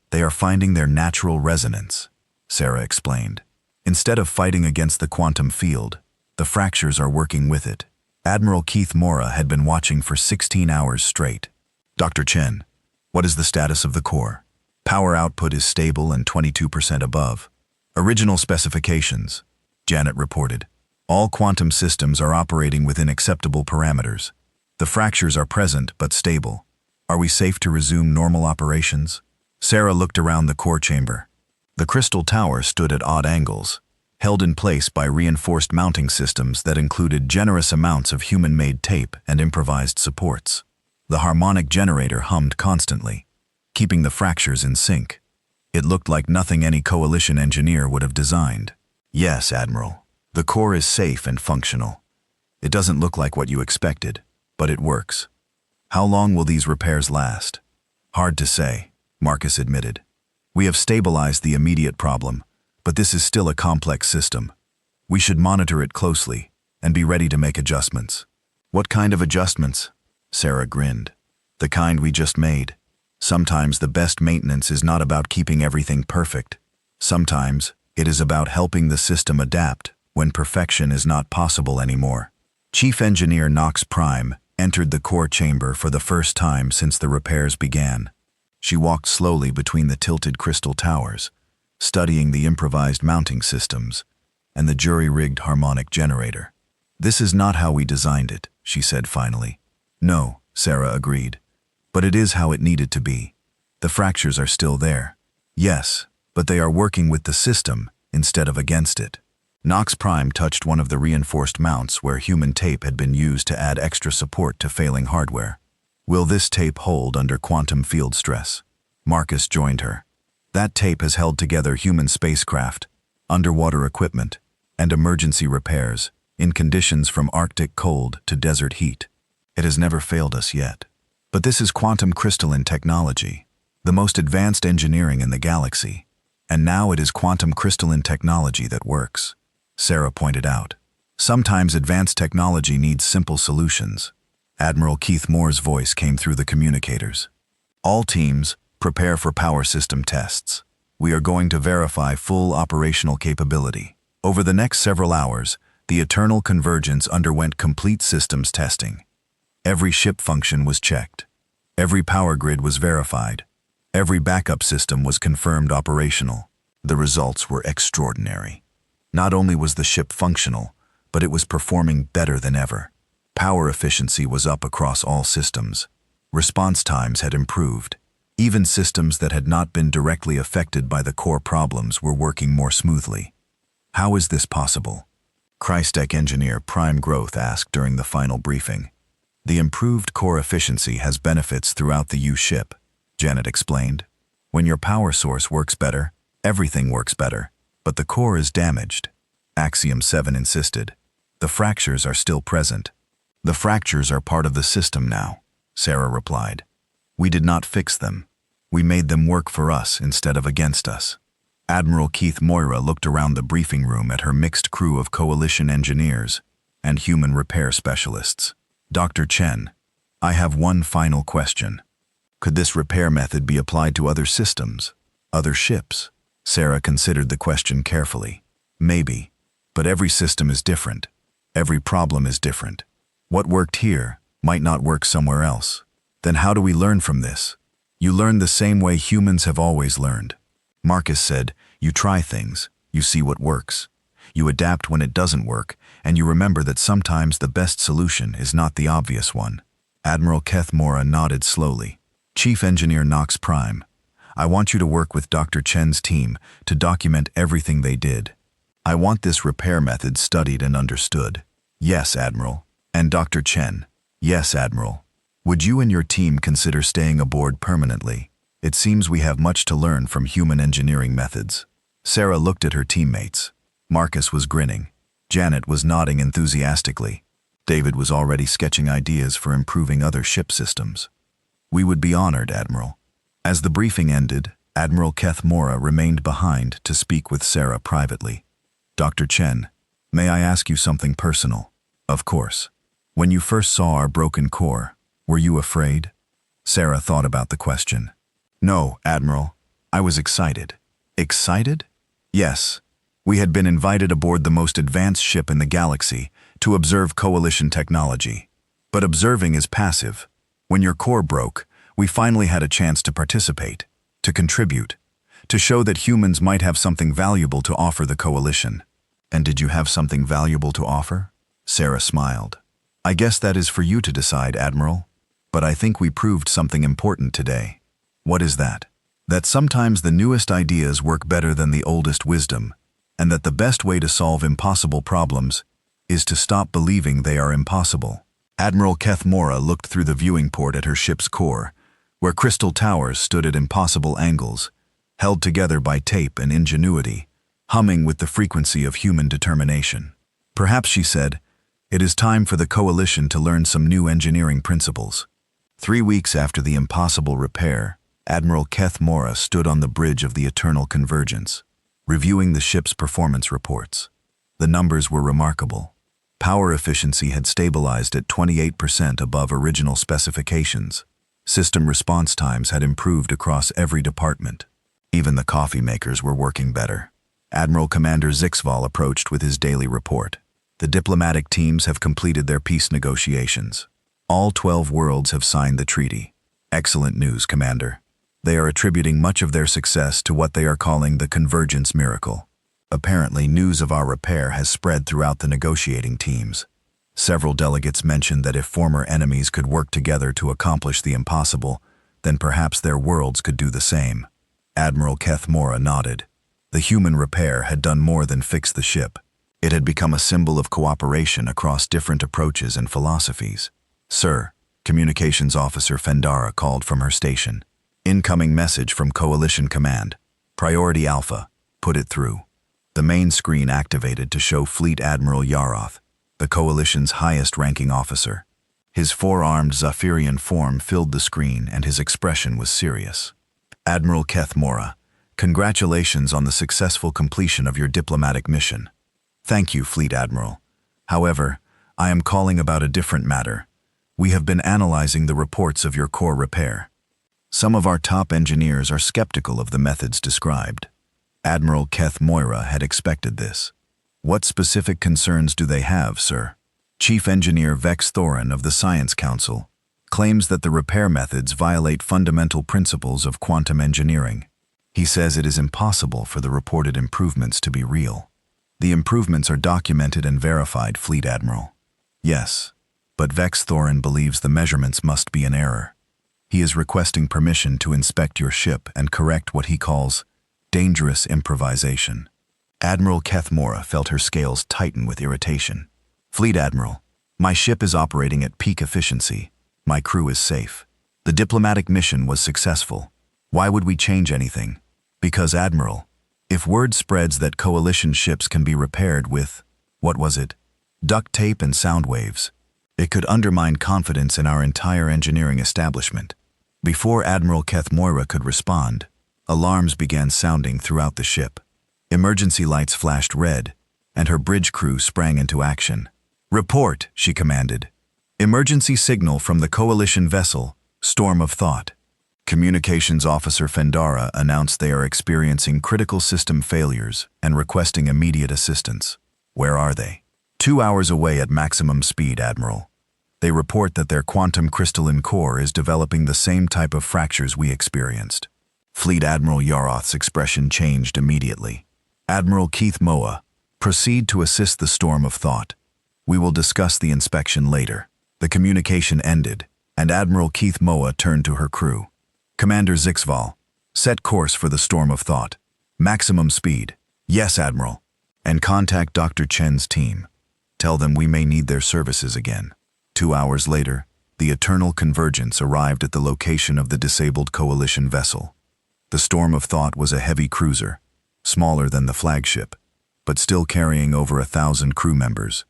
They are finding their natural resonance, Sarah explained. Instead of fighting against the quantum field, the fractures are working with it. Admiral Keith Mora had been watching for 16 hours straight. Dr. Chen, what is the status of the core? Power output is stable and 22% above. Original specifications, Janet reported. All quantum systems are operating within acceptable parameters. The fractures are present but stable. Are we safe to resume normal operations? Sarah looked around the core chamber. The crystal tower stood at odd angles. held in place by reinforced mounting systems that included generous amounts of human-made tape and improvised supports. The harmonic generator hummed constantly, keeping the fractures in sync. It looked like nothing any coalition engineer would have designed. Yes, Admiral. The core is safe and functional. It doesn't look like what you expected, but it works. How long will these repairs last? Hard to say, Marcus admitted. We have stabilized the immediate problem, but this is still a complex system. We should monitor it closely and be ready to make adjustments. What kind of adjustments? Sarah grinned. The kind we just made. Sometimes the best maintenance is not about keeping everything perfect. Sometimes it is about helping the system adapt when perfection is not possible anymore. Chief Engineer Knox Prime entered the core chamber for the first time since the repairs began. She walked slowly between the tilted crystal towers, studying the improvised mounting systems and the jury-rigged harmonic generator. This is not how we designed it, she said finally. No, Sarah agreed. But it is how it needed to be. The fractures are still there. Yes, but they are working with the system instead of against it. Knox Prime touched one of the reinforced mounts where human tape had been used to add extra support to failing hardware. Will this tape hold under quantum field stress? Marcus joined her. That tape has held together human spacecraft, underwater equipment, and emergency repairs in conditions from Arctic cold to desert heat. It has never failed us yet. But this is quantum crystalline technology, the most advanced engineering in the galaxy. And now it is quantum crystalline technology that works, Sarah pointed out. Sometimes advanced technology needs simple solutions. Admiral Keith Moore's voice came through the communicators. All teams, prepare for power system tests. We are going to verify full operational capability. Over the next several hours, the Eternal Convergence underwent complete systems testing. Every ship function was checked. Every power grid was verified. Every backup system was confirmed operational. The results were extraordinary. Not only was the ship functional, but it was performing better than ever. Power efficiency was up across all systems. Response times had improved. Even systems that had not been directly affected by the core problems were working more smoothly. How is this possible? Crystac engineer Prime Growth asked during the final briefing. The improved core efficiency has benefits throughout the U ship, Janet explained. When your power source works better, everything works better, but the core is damaged. Axiom 7 insisted. The fractures are still present. The fractures are part of the system now, Sarah replied. We did not fix them. We made them work for us instead of against us. Admiral Keith Moira looked around the briefing room at her mixed crew of coalition engineers and human repair specialists. Dr. Chen, I have one final question. Could this repair method be applied to other systems, other ships? Sarah considered the question carefully. Maybe, but every system is different. Every problem is different. What worked here might not work somewhere else. Then how do we learn from this? You learn the same way humans have always learned. Marcus said, you try things, you see what works. You adapt when it doesn't work, and you remember that sometimes the best solution is not the obvious one. Admiral Keth Mora nodded slowly. Chief Engineer Knox Prime, I want you to work with Dr. Chen's team to document everything they did. I want this repair method studied and understood. Yes, Admiral. And Dr. Chen. Yes, Admiral. Would you and your team consider staying aboard permanently? It seems we have much to learn from human engineering methods. Sarah looked at her teammates. Marcus was grinning. Janet was nodding enthusiastically. David was already sketching ideas for improving other ship systems. We would be honored, Admiral. As the briefing ended, Admiral Keth Mora remained behind to speak with Sarah privately. Dr. Chen, may I ask you something personal? Of course. When you first saw our broken core, were you afraid? Sarah thought about the question. No, Admiral. I was excited. Excited? Yes. We had been invited aboard the most advanced ship in the galaxy to observe coalition technology. But observing is passive. When your core broke, we finally had a chance to participate, to contribute, to show that humans might have something valuable to offer the coalition. And did you have something valuable to offer? Sarah smiled. I guess that is for you to decide, Admiral. But I think we proved something important today. What is that? That sometimes the newest ideas work better than the oldest wisdom, and that the best way to solve impossible problems is to stop believing they are impossible. Admiral Keth Mora looked through the viewing port at her ship's core, where crystal towers stood at impossible angles, held together by tape and ingenuity, humming with the frequency of human determination. Perhaps, she said, it is time for the Coalition to learn some new engineering principles. 3 weeks after the impossible repair, Admiral Keth Mora stood on the bridge of the Eternal Convergence, reviewing the ship's performance reports. The numbers were remarkable. Power efficiency had stabilized at 28% above original specifications. System response times had improved across every department. Even the coffee makers were working better. Admiral Commander Zixval approached with his daily report. The diplomatic teams have completed their peace negotiations. All 12 worlds have signed the treaty. Excellent news, Commander. They are attributing much of their success to what they are calling the convergence miracle. Apparently, news of our repair has spread throughout the negotiating teams. Several delegates mentioned that if former enemies could work together to accomplish the impossible, then perhaps their worlds could do the same. Admiral Keth Mora nodded. The human repair had done more than fix the ship. It had become a symbol of cooperation across different approaches and philosophies. Sir, Communications Officer Fendara called from her station. Incoming message from Coalition Command. Priority Alpha. Put it through. The main screen activated to show Fleet Admiral Yaroth, the Coalition's highest-ranking officer. His four-armed Zephyrian form filled the screen and his expression was serious. Admiral Keth Mora, congratulations on the successful completion of your diplomatic mission. Thank you, Fleet Admiral. However, I am calling about a different matter. We have been analyzing the reports of your core repair. Some of our top engineers are skeptical of the methods described. Admiral Keth Mora had expected this. What specific concerns do they have, sir? Chief Engineer Vex Thorin of the Science Council claims that the repair methods violate fundamental principles of quantum engineering. He says it is impossible for the reported improvements to be real. The improvements are documented and verified, Fleet Admiral. Yes, but Vex Thorin believes the measurements must be an error. He is requesting permission to inspect your ship and correct what he calls dangerous improvisation. Admiral Keth Mora felt her scales tighten with irritation. Fleet Admiral, my ship is operating at peak efficiency. My crew is safe. The diplomatic mission was successful. Why would we change anything? Because, Admiral, if word spreads that Coalition ships can be repaired with, what was it? Duct tape and sound waves, it could undermine confidence in our entire engineering establishment. Before Admiral Keth Mora could respond, alarms began sounding throughout the ship. Emergency lights flashed red, and her bridge crew sprang into action. Report, she commanded. Emergency signal from the Coalition vessel, Storm of Thought. Communications Officer Fendara announced they are experiencing critical system failures and requesting immediate assistance. Where are they? 2 hours away at maximum speed, Admiral. They report that their quantum crystalline core is developing the same type of fractures we experienced. Fleet Admiral Yaroth's expression changed immediately. Admiral Keith Moa, proceed to assist the Storm of Thought. We will discuss the inspection later. The communication ended, and Admiral Keith Moa turned to her crew. Commander Zixval, set course for the Storm of Thought. Maximum speed. Yes, Admiral. And contact Dr. Chen's team. Tell them we may need their services again. 2 hours later, the Eternal Convergence arrived at the location of the disabled Coalition vessel. The Storm of Thought was a heavy cruiser, smaller than the flagship, but still carrying over 1,000 crew members.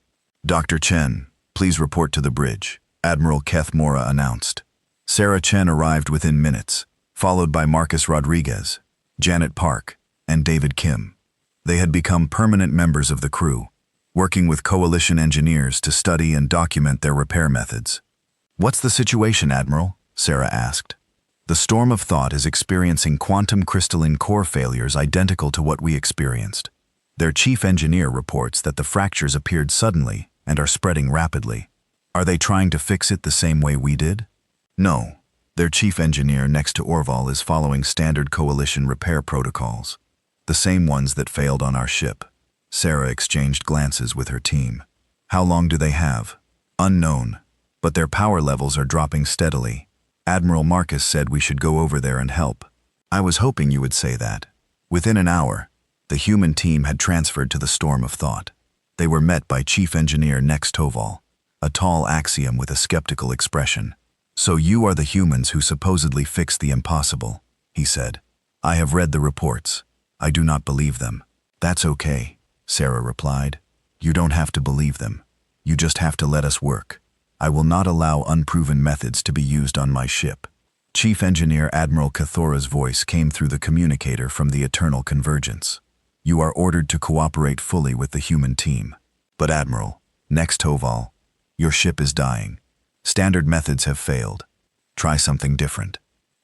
Dr. Chen, please report to the bridge, Admiral Keth Mora announced. Sarah Chen arrived within minutes, followed by Marcus Rodriguez, Janet Park, and David Kim. They had become permanent members of the crew, working with Coalition engineers to study and document their repair methods. What's the situation, Admiral? Sarah asked. The Storm of Thought is experiencing quantum crystalline core failures identical to what we experienced. Their chief engineer reports that the fractures appeared suddenly and are spreading rapidly. Are they trying to fix it the same way we did? No. Their chief engineer next to Orval is following standard Coalition repair protocols, the same ones that failed on our ship. Sarah exchanged glances with her team. How long do they have? Unknown, but their power levels are dropping steadily. Admiral Marcus said we should go over there and help. I was hoping you would say that. Within an hour, The human team had transferred to the storm of thought. They were met by Chief Engineer Nex Toval, a tall axiom with a skeptical expression. "So you are the humans who supposedly fixed the impossible," he said. "I have read the reports. I do not believe them." "That's okay," Sarah replied. "You don't have to believe them. You just have to let us work. I will not allow unproven methods to be used on my ship." Chief Engineer Admiral Kathora's voice came through the communicator from the Eternal Convergence. "You are ordered to cooperate fully with the human team. But Admiral, Nex Toval, your ship is dying. Standard methods have failed. Try something different."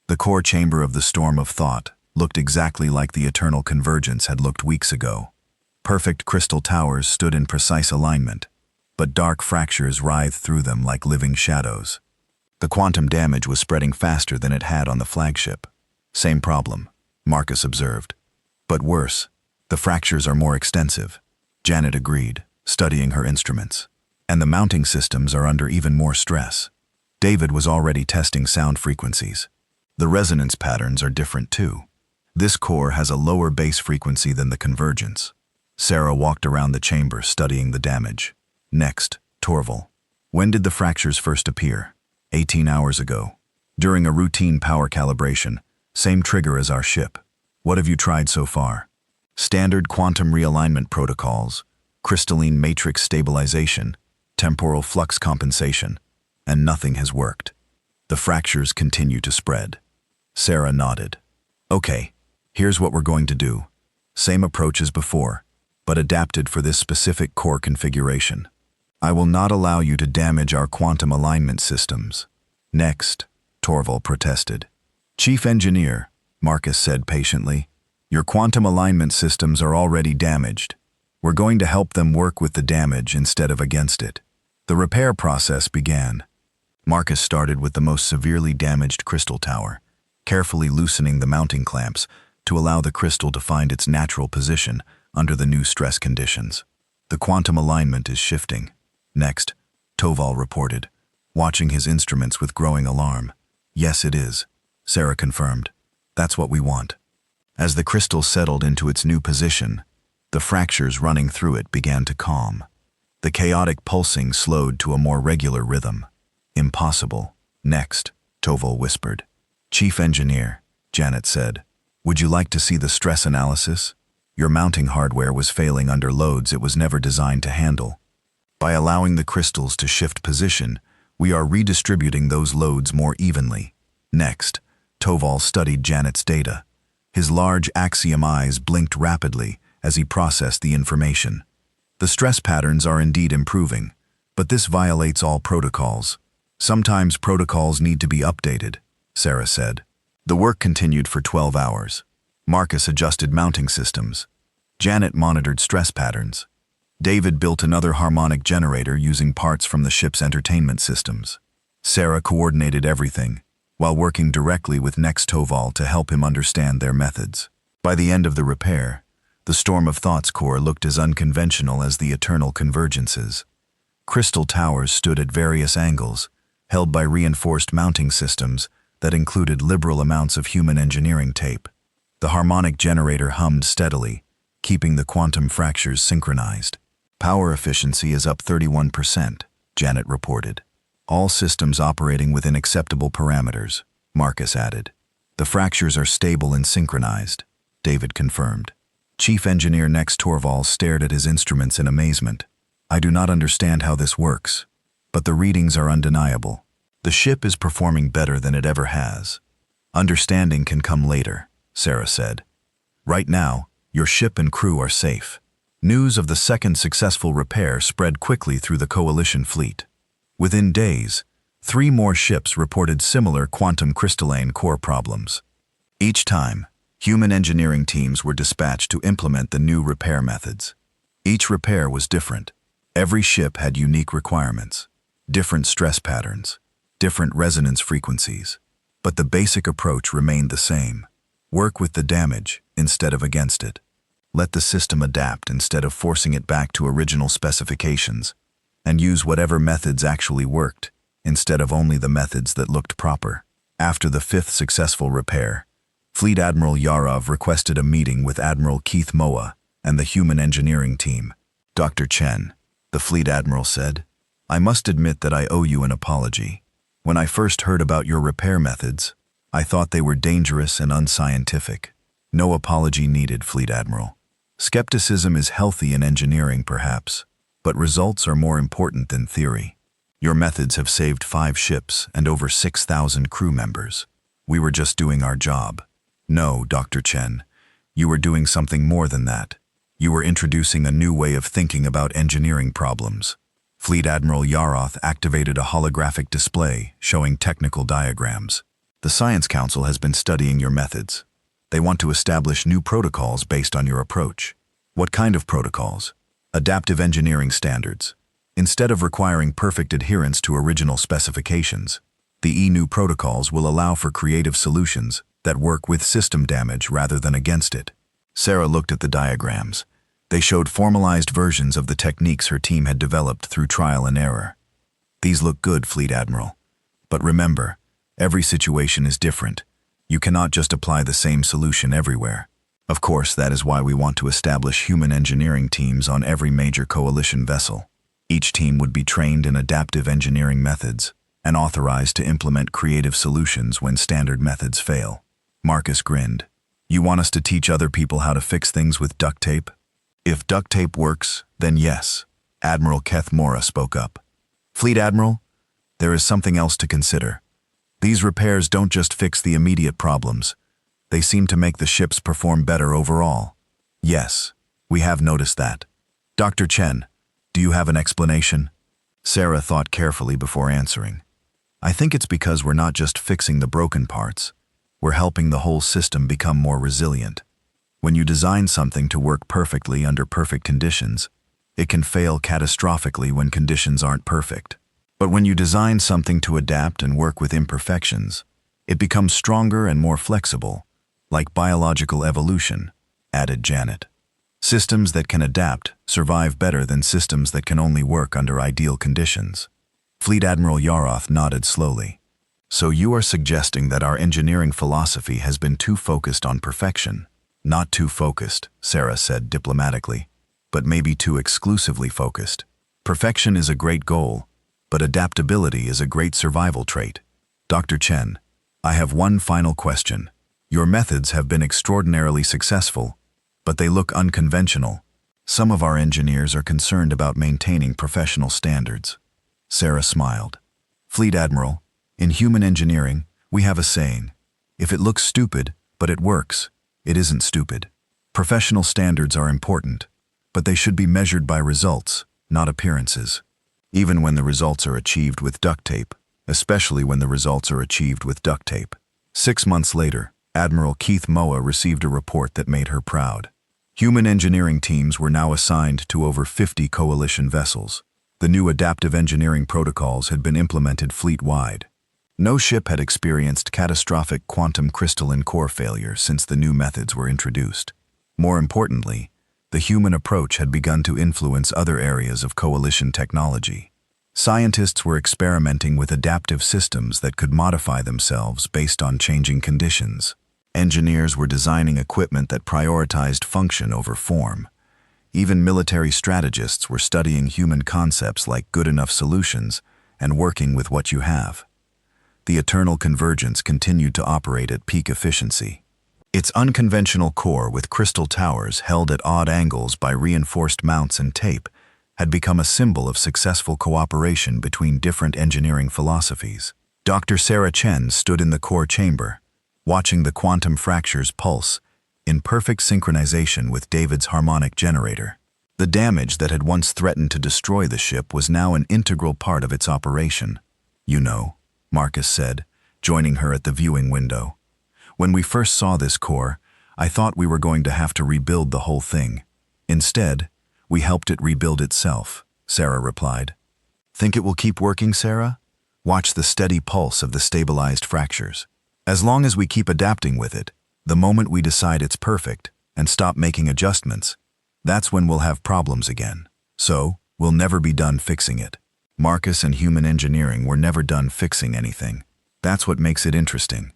The core chamber of the storm of thought looked exactly like the Eternal Convergence had looked weeks ago. Perfect crystal towers stood in precise alignment, but dark fractures writhed through them like living shadows. The quantum damage was spreading faster than it had on the flagship. "Same problem," Marcus observed. "But worse, the fractures are more extensive," Janet agreed, studying her instruments. "And the mounting systems are under even more stress." David was already testing sound frequencies. "The resonance patterns are different too. This core has a lower base frequency than the Convergence." Sarah walked around the chamber studying the damage. "Next, Torval. When did the fractures first appear?" 18 hours ago. During a routine power calibration. Same trigger as our ship. What have you tried so far?" "Standard quantum realignment protocols, crystalline matrix stabilization, temporal flux compensation, and nothing has worked. The fractures continue to spread." Sarah nodded. "Okay, here's what we're going to do. Same approach as before, but adapted for this specific core configuration. I will not allow you to damage our quantum alignment systems." "Next," Torval protested. "Chief Engineer," Marcus said patiently, "your quantum alignment systems are already damaged. We're going to help them work with the damage instead of against it." The repair process began. Marcus started with the most severely damaged crystal tower, carefully loosening the mounting clamps to allow the crystal to find its natural position under the new stress conditions. "The quantum alignment is shifting." "Next," Toval reported, watching his instruments with growing alarm. "Yes, it is," Sarah confirmed. "That's what we want." As the crystal settled into its new position, the fractures running through it began to calm. The chaotic pulsing slowed to a more regular rhythm. "Impossible." "Next," Toval whispered. "Chief Engineer," Janet said, "would you like to see the stress analysis? Your mounting hardware was failing under loads it was never designed to handle. By allowing the crystals to shift position, we are redistributing those loads more evenly." Next, Toval studied Janet's data. His large axiom eyes blinked rapidly as he processed the information. "The stress patterns are indeed improving, but this violates all protocols. Sometimes protocols need to be updated," Sarah said. The work continued for 12 hours. Marcus adjusted mounting systems. Janet monitored stress patterns. David built another harmonic generator using parts from the ship's entertainment systems. Sarah coordinated everything, while working directly with Nex Toval to help him understand their methods. By the end of the repair, the Storm of Thoughts core looked as unconventional as the Eternal Convergences. Crystal towers stood at various angles, held by reinforced mounting systems that included liberal amounts of human engineering tape. The harmonic generator hummed steadily, keeping the quantum fractures synchronized. "Power efficiency is up 31%, Janet reported. "All systems operating within acceptable parameters," Marcus added. "The fractures are stable and synchronized," David confirmed. Chief Engineer Nex Toval stared at his instruments in amazement. "I do not understand how this works, but the readings are undeniable. The ship is performing better than it ever has." "Understanding can come later," Sarah said. "Right now, your ship and crew are safe." News of the second successful repair spread quickly through the Coalition fleet. Within days, 3 more ships reported similar quantum crystalline core problems. Each time, human engineering teams were dispatched to implement the new repair methods. Each repair was different. Every ship had unique requirements, different stress patterns, different resonance frequencies. But the basic approach remained the same. Work with the damage instead of against it. Let the system adapt instead of forcing it back to original specifications, and use whatever methods actually worked instead of only the methods that looked proper. After the 5th successful repair, Fleet Admiral Yarov requested a meeting with Admiral Keith Moa and the human engineering team. Dr. Chen, the Fleet Admiral said, I must admit that I owe you an apology. When I first heard about your repair methods, I thought they were dangerous and unscientific. No apology needed, Fleet Admiral. Skepticism is healthy in engineering, perhaps, but results are more important than theory. Your methods have saved 5 ships and over 6,000 crew members. We were just doing our job. No, Dr. Chen, you were doing something more than that. You were introducing a new way of thinking about engineering problems. Fleet Admiral Yaroth activated a holographic display showing technical diagrams. The Science Council has been studying your methods. They want to establish new protocols based on your approach. What kind of protocols? Adaptive engineering standards. Instead of requiring perfect adherence to original specifications, the new protocols will allow for creative solutions that work with system damage rather than against it. Sarah looked at the diagrams. They showed formalized versions of the techniques her team had developed through trial and error. These look good, Fleet Admiral. But remember, every situation is different. You cannot just apply the same solution everywhere. Of course, that is why we want to establish human engineering teams on every major coalition vessel. Each team would be trained in adaptive engineering methods and authorized to implement creative solutions when standard methods fail. Marcus grinned. You want us to teach other people how to fix things with duct tape? If duct tape works, then yes, Admiral Keth Mora spoke up. Fleet Admiral, there is something else to consider. These repairs don't just fix the immediate problems. They seem to make the ships perform better overall. Yes, we have noticed that. Dr. Chen, do you have an explanation? Sarah thought carefully before answering. I think it's because we're not just fixing the broken parts. We're helping the whole system become more resilient. When you design something to work perfectly under perfect conditions, it can fail catastrophically when conditions aren't perfect. But when you design something to adapt and work with imperfections, it becomes stronger and more flexible, like biological evolution, added Janet. Systems that can adapt survive better than systems that can only work under ideal conditions. Fleet Admiral Yaroth nodded slowly. So you are suggesting that our engineering philosophy has been too focused on perfection? Not too focused, Sarah said diplomatically, but maybe too exclusively focused. Perfection is a great goal, but adaptability is a great survival trait. Dr. Chen, I have one final question. Your methods have been extraordinarily successful, but they look unconventional. Some of our engineers are concerned about maintaining professional standards. Sarah smiled. Fleet Admiral, in human engineering, we have a saying, if it looks stupid, but it works, it isn't stupid. Professional standards are important, but they should be measured by results, not appearances. Even when the results are achieved with duct tape, especially when the results are achieved with duct tape. 6 months later, Admiral Keith Moa received a report that made her proud. Human engineering teams were now assigned to over 50 coalition vessels. The new adaptive engineering protocols had been implemented fleet-wide. No ship had experienced catastrophic quantum crystalline core failure since the new methods were introduced. More importantly, the human approach had begun to influence other areas of coalition technology. Scientists were experimenting with adaptive systems that could modify themselves based on changing conditions. Engineers were designing equipment that prioritized function over form. Even military strategists were studying human concepts like good enough solutions and working with what you have. The eternal convergence continued to operate at peak efficiency. Its unconventional core with crystal towers held at odd angles by reinforced mounts and tape had become a symbol of successful cooperation between different engineering philosophies. Dr. Sarah Chen stood in the core chamber, watching the quantum fractures pulse in perfect synchronization with David's harmonic generator. The damage that had once threatened to destroy the ship was now an integral part of its operation. You know, Marcus said, joining her at the viewing window. When we first saw this core, I thought we were going to have to rebuild the whole thing. Instead, we helped it rebuild itself, Sarah replied. Think it will keep working, Sarah? Watch the steady pulse of the stabilized fractures. As long as we keep adapting with it, the moment we decide it's perfect and stop making adjustments, that's when we'll have problems again. So, we'll never be done fixing it. Marcus and human engineering were never done fixing anything. That's what makes it interesting.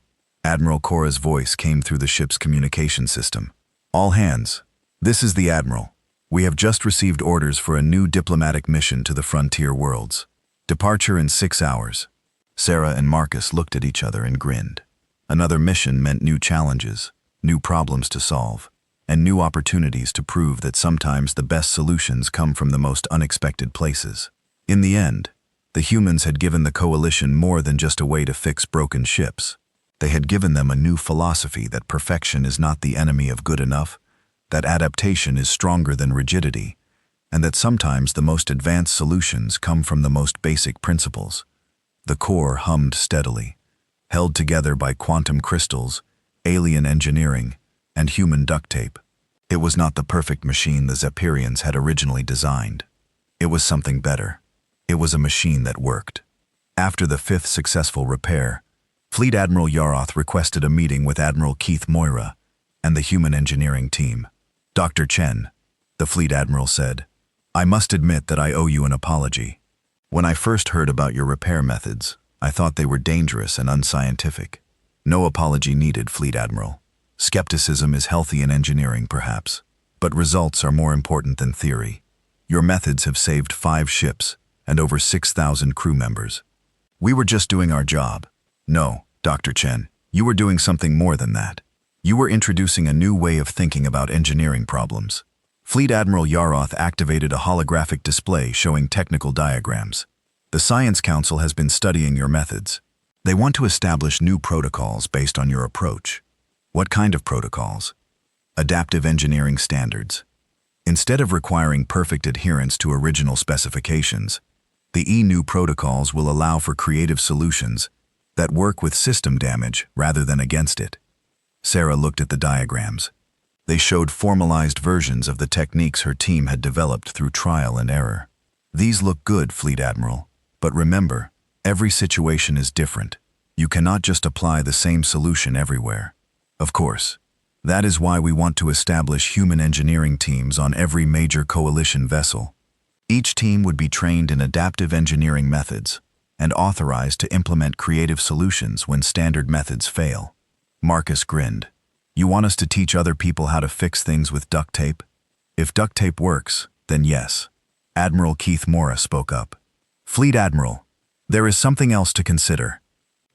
Admiral Cora's voice came through the ship's communication system. All hands. This is the Admiral. We have just received orders for a new diplomatic mission to the frontier worlds. Departure in 6 hours. Sarah and Marcus looked at each other and grinned. Another mission meant new challenges, new problems to solve, and new opportunities to prove that sometimes the best solutions come from the most unexpected places. In the end, the humans had given the Coalition more than just a way to fix broken ships. They had given them a new philosophy that perfection is not the enemy of good enough, that adaptation is stronger than rigidity, and that sometimes the most advanced solutions come from the most basic principles. The core hummed steadily, held together by quantum crystals, alien engineering, and human duct tape. It was not the perfect machine the Zephyrians had originally designed. It was something better. It was a machine that worked. After the 5th successful repair, Fleet Admiral Yaroth requested a meeting with Admiral Keith Moira and the human engineering team. Dr. Chen, the Fleet Admiral said, I must admit that I owe you an apology. When I first heard about your repair methods, I thought they were dangerous and unscientific. No apology needed, Fleet Admiral. Skepticism is healthy in engineering, perhaps, but results are more important than theory. Your methods have saved 5 ships and over 6,000 crew members. We were just doing our job. No, Dr. Chen, you were doing something more than that. You were introducing a new way of thinking about engineering problems. Fleet Admiral Yaroth activated a holographic display showing technical diagrams. The Science Council has been studying your methods. They want to establish new protocols based on your approach. What kind of protocols? Adaptive engineering standards. Instead of requiring perfect adherence to original specifications, the new protocols will allow for creative solutions that work with system damage rather than against it. Sarah looked at the diagrams. They showed formalized versions of the techniques her team had developed through trial and error. These look good, Fleet Admiral, but remember, every situation is different. You cannot just apply the same solution everywhere. Of course, that is why we want to establish human engineering teams on every major coalition vessel. Each team would be trained in adaptive engineering methods and authorized to implement creative solutions when standard methods fail. Marcus grinned. You want us to teach other people how to fix things with duct tape? If duct tape works, then yes. Admiral Keith Moira spoke up. Fleet Admiral, there is something else to consider.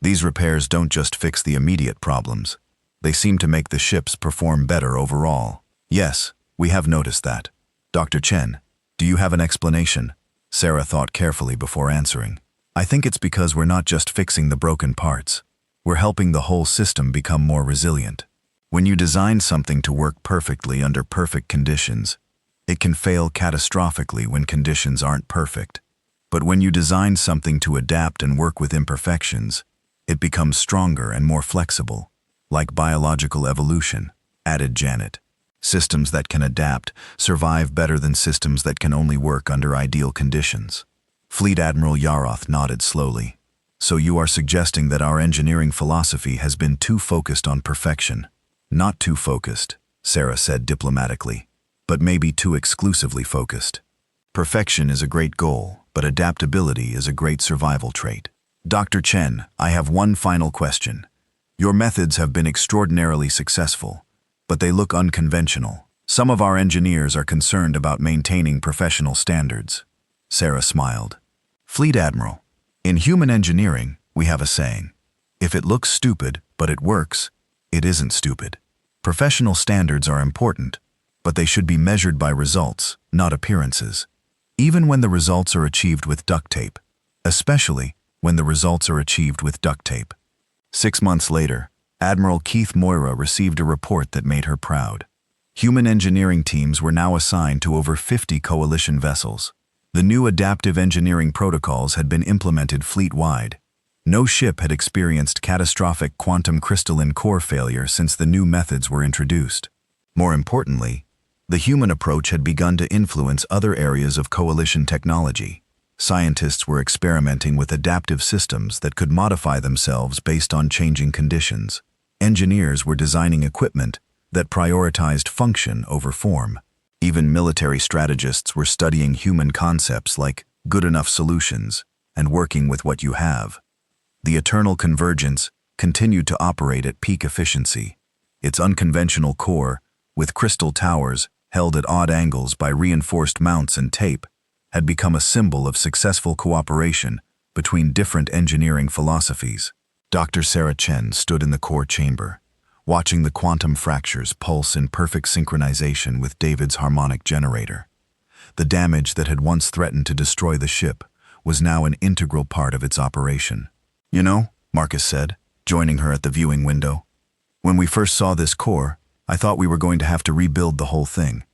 These repairs don't just fix the immediate problems. They seem to make the ships perform better overall. Yes, we have noticed that. Dr. Chen, do you have an explanation? Sarah thought carefully before answering. I think it's because we're not just fixing the broken parts. We're helping the whole system become more resilient. When you design something to work perfectly under perfect conditions, it can fail catastrophically when conditions aren't perfect. But when you design something to adapt and work with imperfections, it becomes stronger and more flexible. Like biological evolution, added Janet. Systems that can adapt survive better than systems that can only work under ideal conditions. Fleet Admiral Yaroth nodded slowly. So you are suggesting that our engineering philosophy has been too focused on perfection. Not too focused, Sarah said diplomatically, but maybe too exclusively focused. Perfection is a great goal, but adaptability is a great survival trait. Dr. Chen, I have one final question. Your methods have been extraordinarily successful, but they look unconventional. Some of our engineers are concerned about maintaining professional standards. Sarah smiled. Fleet Admiral, in human engineering, we have a saying. If it looks stupid, but it works, it isn't stupid. Professional standards are important, but they should be measured by results, not appearances. Even when the results are achieved with duct tape. Especially when the results are achieved with duct tape. 6 months later, Admiral Keith Moira received a report that made her proud. Human engineering teams were now assigned to over 50 coalition vessels. The new adaptive engineering protocols had been implemented fleet-wide. No ship had experienced catastrophic quantum crystalline core failure since the new methods were introduced. More importantly, the human approach had begun to influence other areas of coalition technology. Scientists were experimenting with adaptive systems that could modify themselves based on changing conditions. Engineers were designing equipment that prioritized function over form. Even military strategists were studying human concepts like good enough solutions and working with what you have. The eternal convergence continued to operate at peak efficiency. Its unconventional core, with crystal towers held at odd angles by reinforced mounts and tape, had become a symbol of successful cooperation between different engineering philosophies. Dr. Sarah Chen stood in the core chamber, watching the quantum fractures pulse in perfect synchronization with David's harmonic generator. The damage that had once threatened to destroy the ship was now an integral part of its operation. "You know," Marcus said, joining her at the viewing window, "when we first saw this core, I thought we were going to have to rebuild the whole thing.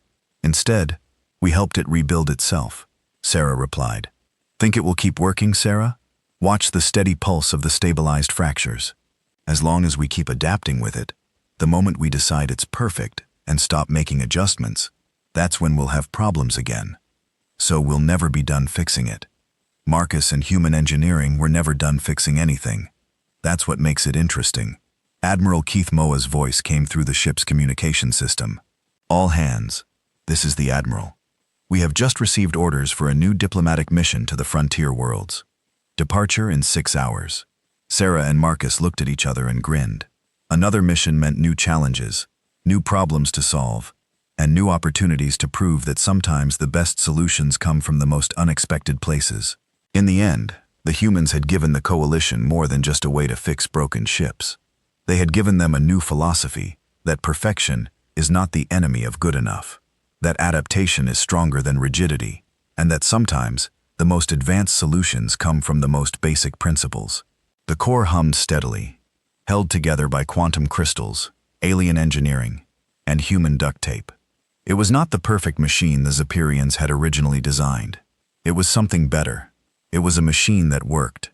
Instead, we helped it rebuild itself," Sarah replied. "Think it will keep working, Sarah? Watch the steady pulse of the stabilized fractures. As long as we keep adapting with it, the moment we decide it's perfect and stop making adjustments, that's when we'll have problems again. So we'll never be done fixing it. Marcus and human engineering were never done fixing anything. That's what makes it interesting." Admiral Keith Moa's voice came through the ship's communication system. "All hands, this is the Admiral. We have just received orders for a new diplomatic mission to the frontier worlds. Departure in 6 hours." Sarah and Marcus looked at each other and grinned. Another mission meant new challenges, new problems to solve, and new opportunities to prove that sometimes the best solutions come from the most unexpected places. In the end, the humans had given the coalition more than just a way to fix broken ships. They had given them a new philosophy, that perfection is not the enemy of good enough, that adaptation is stronger than rigidity, and that sometimes the most advanced solutions come from the most basic principles. The core hummed steadily, held together by quantum crystals, alien engineering, and human duct tape. It was not the perfect machine the Zephyrians had originally designed. It was something better. It was a machine that worked,